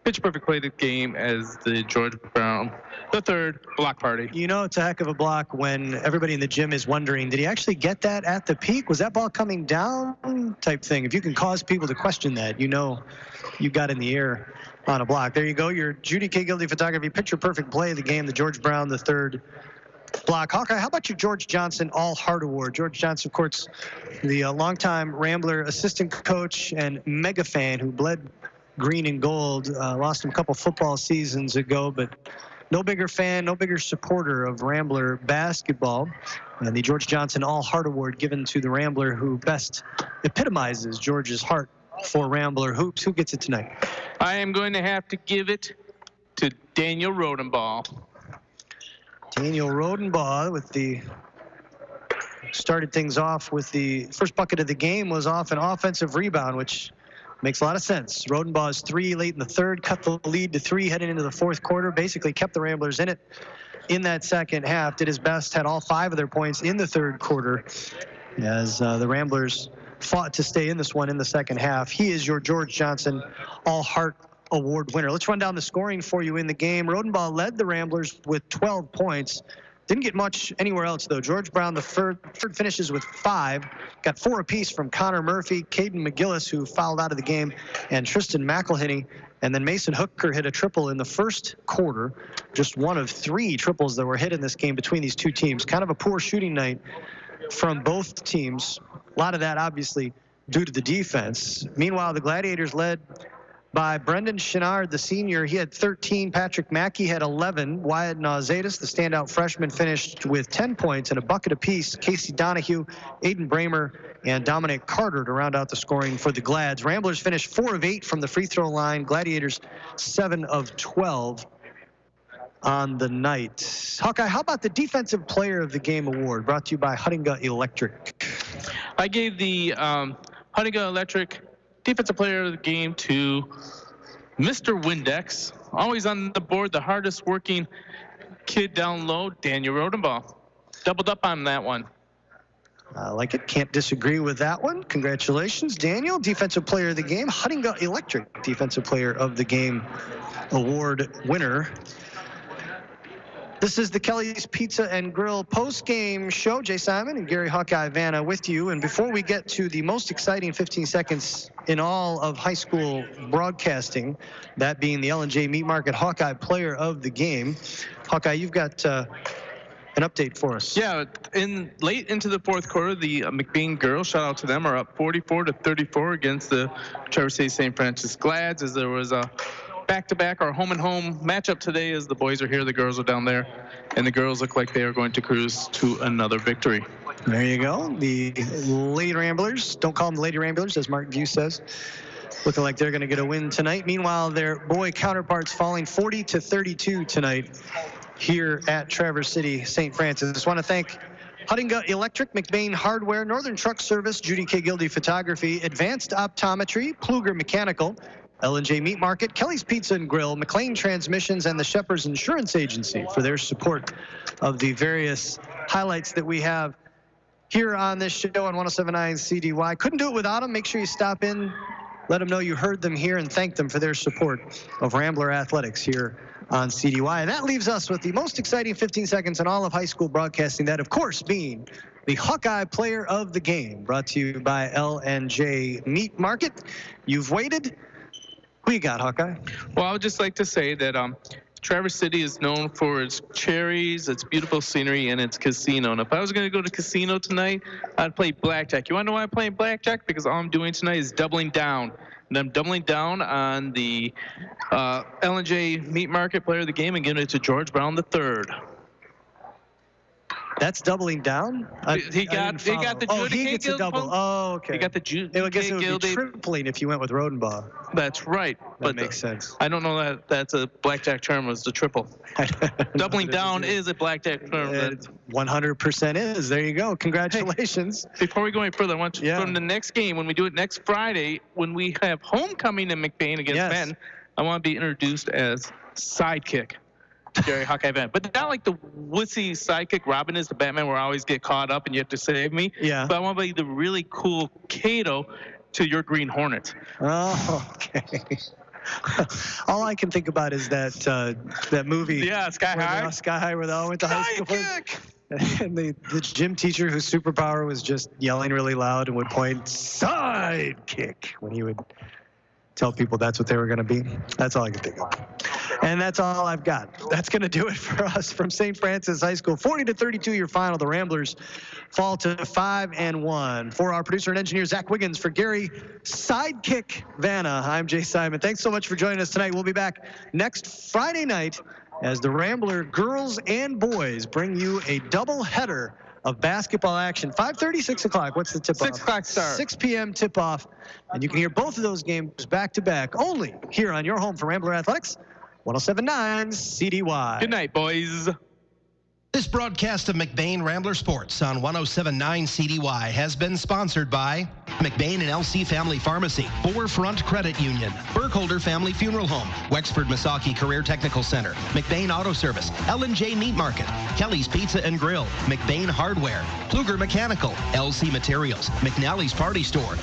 pitch perfect play of the game as the George Brown III block party. You know, it's a heck of a block when everybody in the gym is wondering, did he actually get that at the peak? Was that ball coming down type thing? If you can cause people to question that, you know you got in the air on a block. There you go, your Judy K. Gildy Photography picture perfect play of the game, the George Brown III block. Hawkeye, how about your George Johnson All-Heart Award? George Johnson, of course, the longtime Rambler assistant coach and mega fan who bled green and gold. Lost him a couple football seasons ago, but no bigger fan, no bigger supporter of Rambler basketball. And the George Johnson All-Heart Award given to the Rambler who best epitomizes George's heart for Rambler hoops. Who gets it tonight? I am going to have to give it to Daniel Rodenbaugh. Daniel Rodenbaugh started things off with the first bucket of the game was off an offensive rebound, which makes a lot of sense. Rodenbaugh's 3 late in the third cut the lead to 3 heading into the fourth quarter, basically kept the Ramblers in it in that second half, did his best, had all 5 of their points in the third quarter as the Ramblers fought to stay in this one in the second half. He is your George Johnson All-Heart Award winner. Let's run down the scoring for you in the game. Rodenbaugh led the Ramblers with 12 points. Didn't get much anywhere else, though. George Brown, the third finishes with 5. Got 4 apiece from Connor Murphy, Caden McGillis, who fouled out of the game, and Tristan McElhinney. And then Mason Hooker hit a triple in the first quarter. Just one of 3 triples that were hit in this game between these two teams. Kind of a poor shooting night from both teams. A lot of that, obviously, due to the defense. Meanwhile, the Gladiators led by Brendan Chenard, the senior. He had 13. Patrick Mackey had 11. Wyatt Nauzatis, the standout freshman, finished with 10 points and a bucket apiece. Casey Donahue, Aiden Bramer, and Dominic Carter to round out the scoring for the Glads. Ramblers finished 4 of 8 from the free throw line. Gladiators 7 of 12 on the night. Hawkeye, how about the Defensive Player of the Game award, brought to you by Huttinga Electric? I gave the Huttinga Electric Defensive Player of the Game to Mr. Windex. Always on the board, the hardest working kid down low, Daniel Rodenbaugh. Doubled up on that one. I like it. Can't disagree with that one. Congratulations, Daniel. Defensive Player of the Game, Huttinga Electric Defensive Player of the Game award winner. This is the Kelly's Pizza and Grill post-game show. Jay Simon and Gary Hawkeye Vanna with you. And before we get to the most exciting 15 seconds in all of high school broadcasting, that being the L&J Meat Market Hawkeye Player of the Game, Hawkeye, you've got an update for us. Yeah, late into the fourth quarter, the McBean girls, shout out to them, are up 44-34 against the Traverse City St. Francis Glads, as there was a back-to-back or home-and-home matchup today, as the boys are here, the girls are down there, and the girls look like they are going to cruise to another victory. There you go. The Lady Ramblers, don't call them the Lady Ramblers, as Mark View says, looking like they're going to get a win tonight. Meanwhile, their boy counterparts falling 40-32 tonight here at Traverse City St. Francis. Just want to thank Huttinga Electric, McBain Hardware, Northern Truck Service, Judy K. Gildy Photography, Advanced Optometry, Pluger Mechanical, L&J Meat Market, Kelly's Pizza and Grill, McLean Transmissions, and the Shepherd's Insurance Agency for their support of the various highlights that we have here on this show on 107.9 CDY. Couldn't do it without them. Make sure you stop in, let them know you heard them here, and thank them for their support of Rambler Athletics here on CDY. And that leaves us with the most exciting 15 seconds in all of high school broadcasting, that, of course, being the Hawkeye Player of the Game, brought to you by L&J Meat Market. You've waited. Who you got, Hawkeye? Well, I would just like to say that Traverse City is known for its cherries, its beautiful scenery, and its casino. And if I was going to go to casino tonight, I'd play blackjack. You want to know why I'm playing blackjack? Because all I'm doing tonight is doubling down. And I'm doubling down on the L&J Meat Market Player of the Game and giving it to George Brown III. That's doubling down? He got the Oh, he gets a double. Oh, okay. He got the I guess it would be tripling if you went with Rodenbaugh. That's right. That makes sense. I don't know that that's a blackjack term, was the triple. Doubling down is a blackjack term. It 100% is. There you go. Congratulations. Hey, before we go any further, I want you from the next game, when we do it next Friday, when we have homecoming in McBain against Ben, I want to be introduced as sidekick. Gary Hawkeye Van, but not like the wussy sidekick Robin is, the Batman, where I always get caught up and you have to save me. Yeah. But I want to be the really cool Kato to your Green Hornet. Oh, okay. All I can think about is that movie. Yeah, Sky High. Sky High, where they all went to high school. And the gym teacher whose superpower was just yelling really loud and would point sidekick when he would tell people that's what they were going to be. That's all I can think of. And that's all I've got. That's going to do it for us from St. Francis High School. 40-32 your final. The Ramblers fall to 5-1. For our producer and engineer, Zach Wiggins, for Gary Sidekick Vanna, I'm Jay Simon. Thanks so much for joining us tonight. We'll be back next Friday night as the Rambler girls and boys bring you a double header of basketball action. 5:30, 6 o'clock. What's the tip-off? 6 o'clock start. 6 p.m. tip-off. And you can hear both of those games back-to-back only here on your home for Rambler Athletics, 107.9 CDY. Good night, boys. This broadcast of McBain Rambler Sports on 107.9 CDY has been sponsored by McBain and LC Family Pharmacy, Forefront Credit Union, Burkholder Family Funeral Home, Wexford Misaki Career Technical Center, McBain Auto Service, L&J Meat Market, Kelly's Pizza and Grill, McBain Hardware, Pluger Mechanical, LC Materials, McNally's Party Store,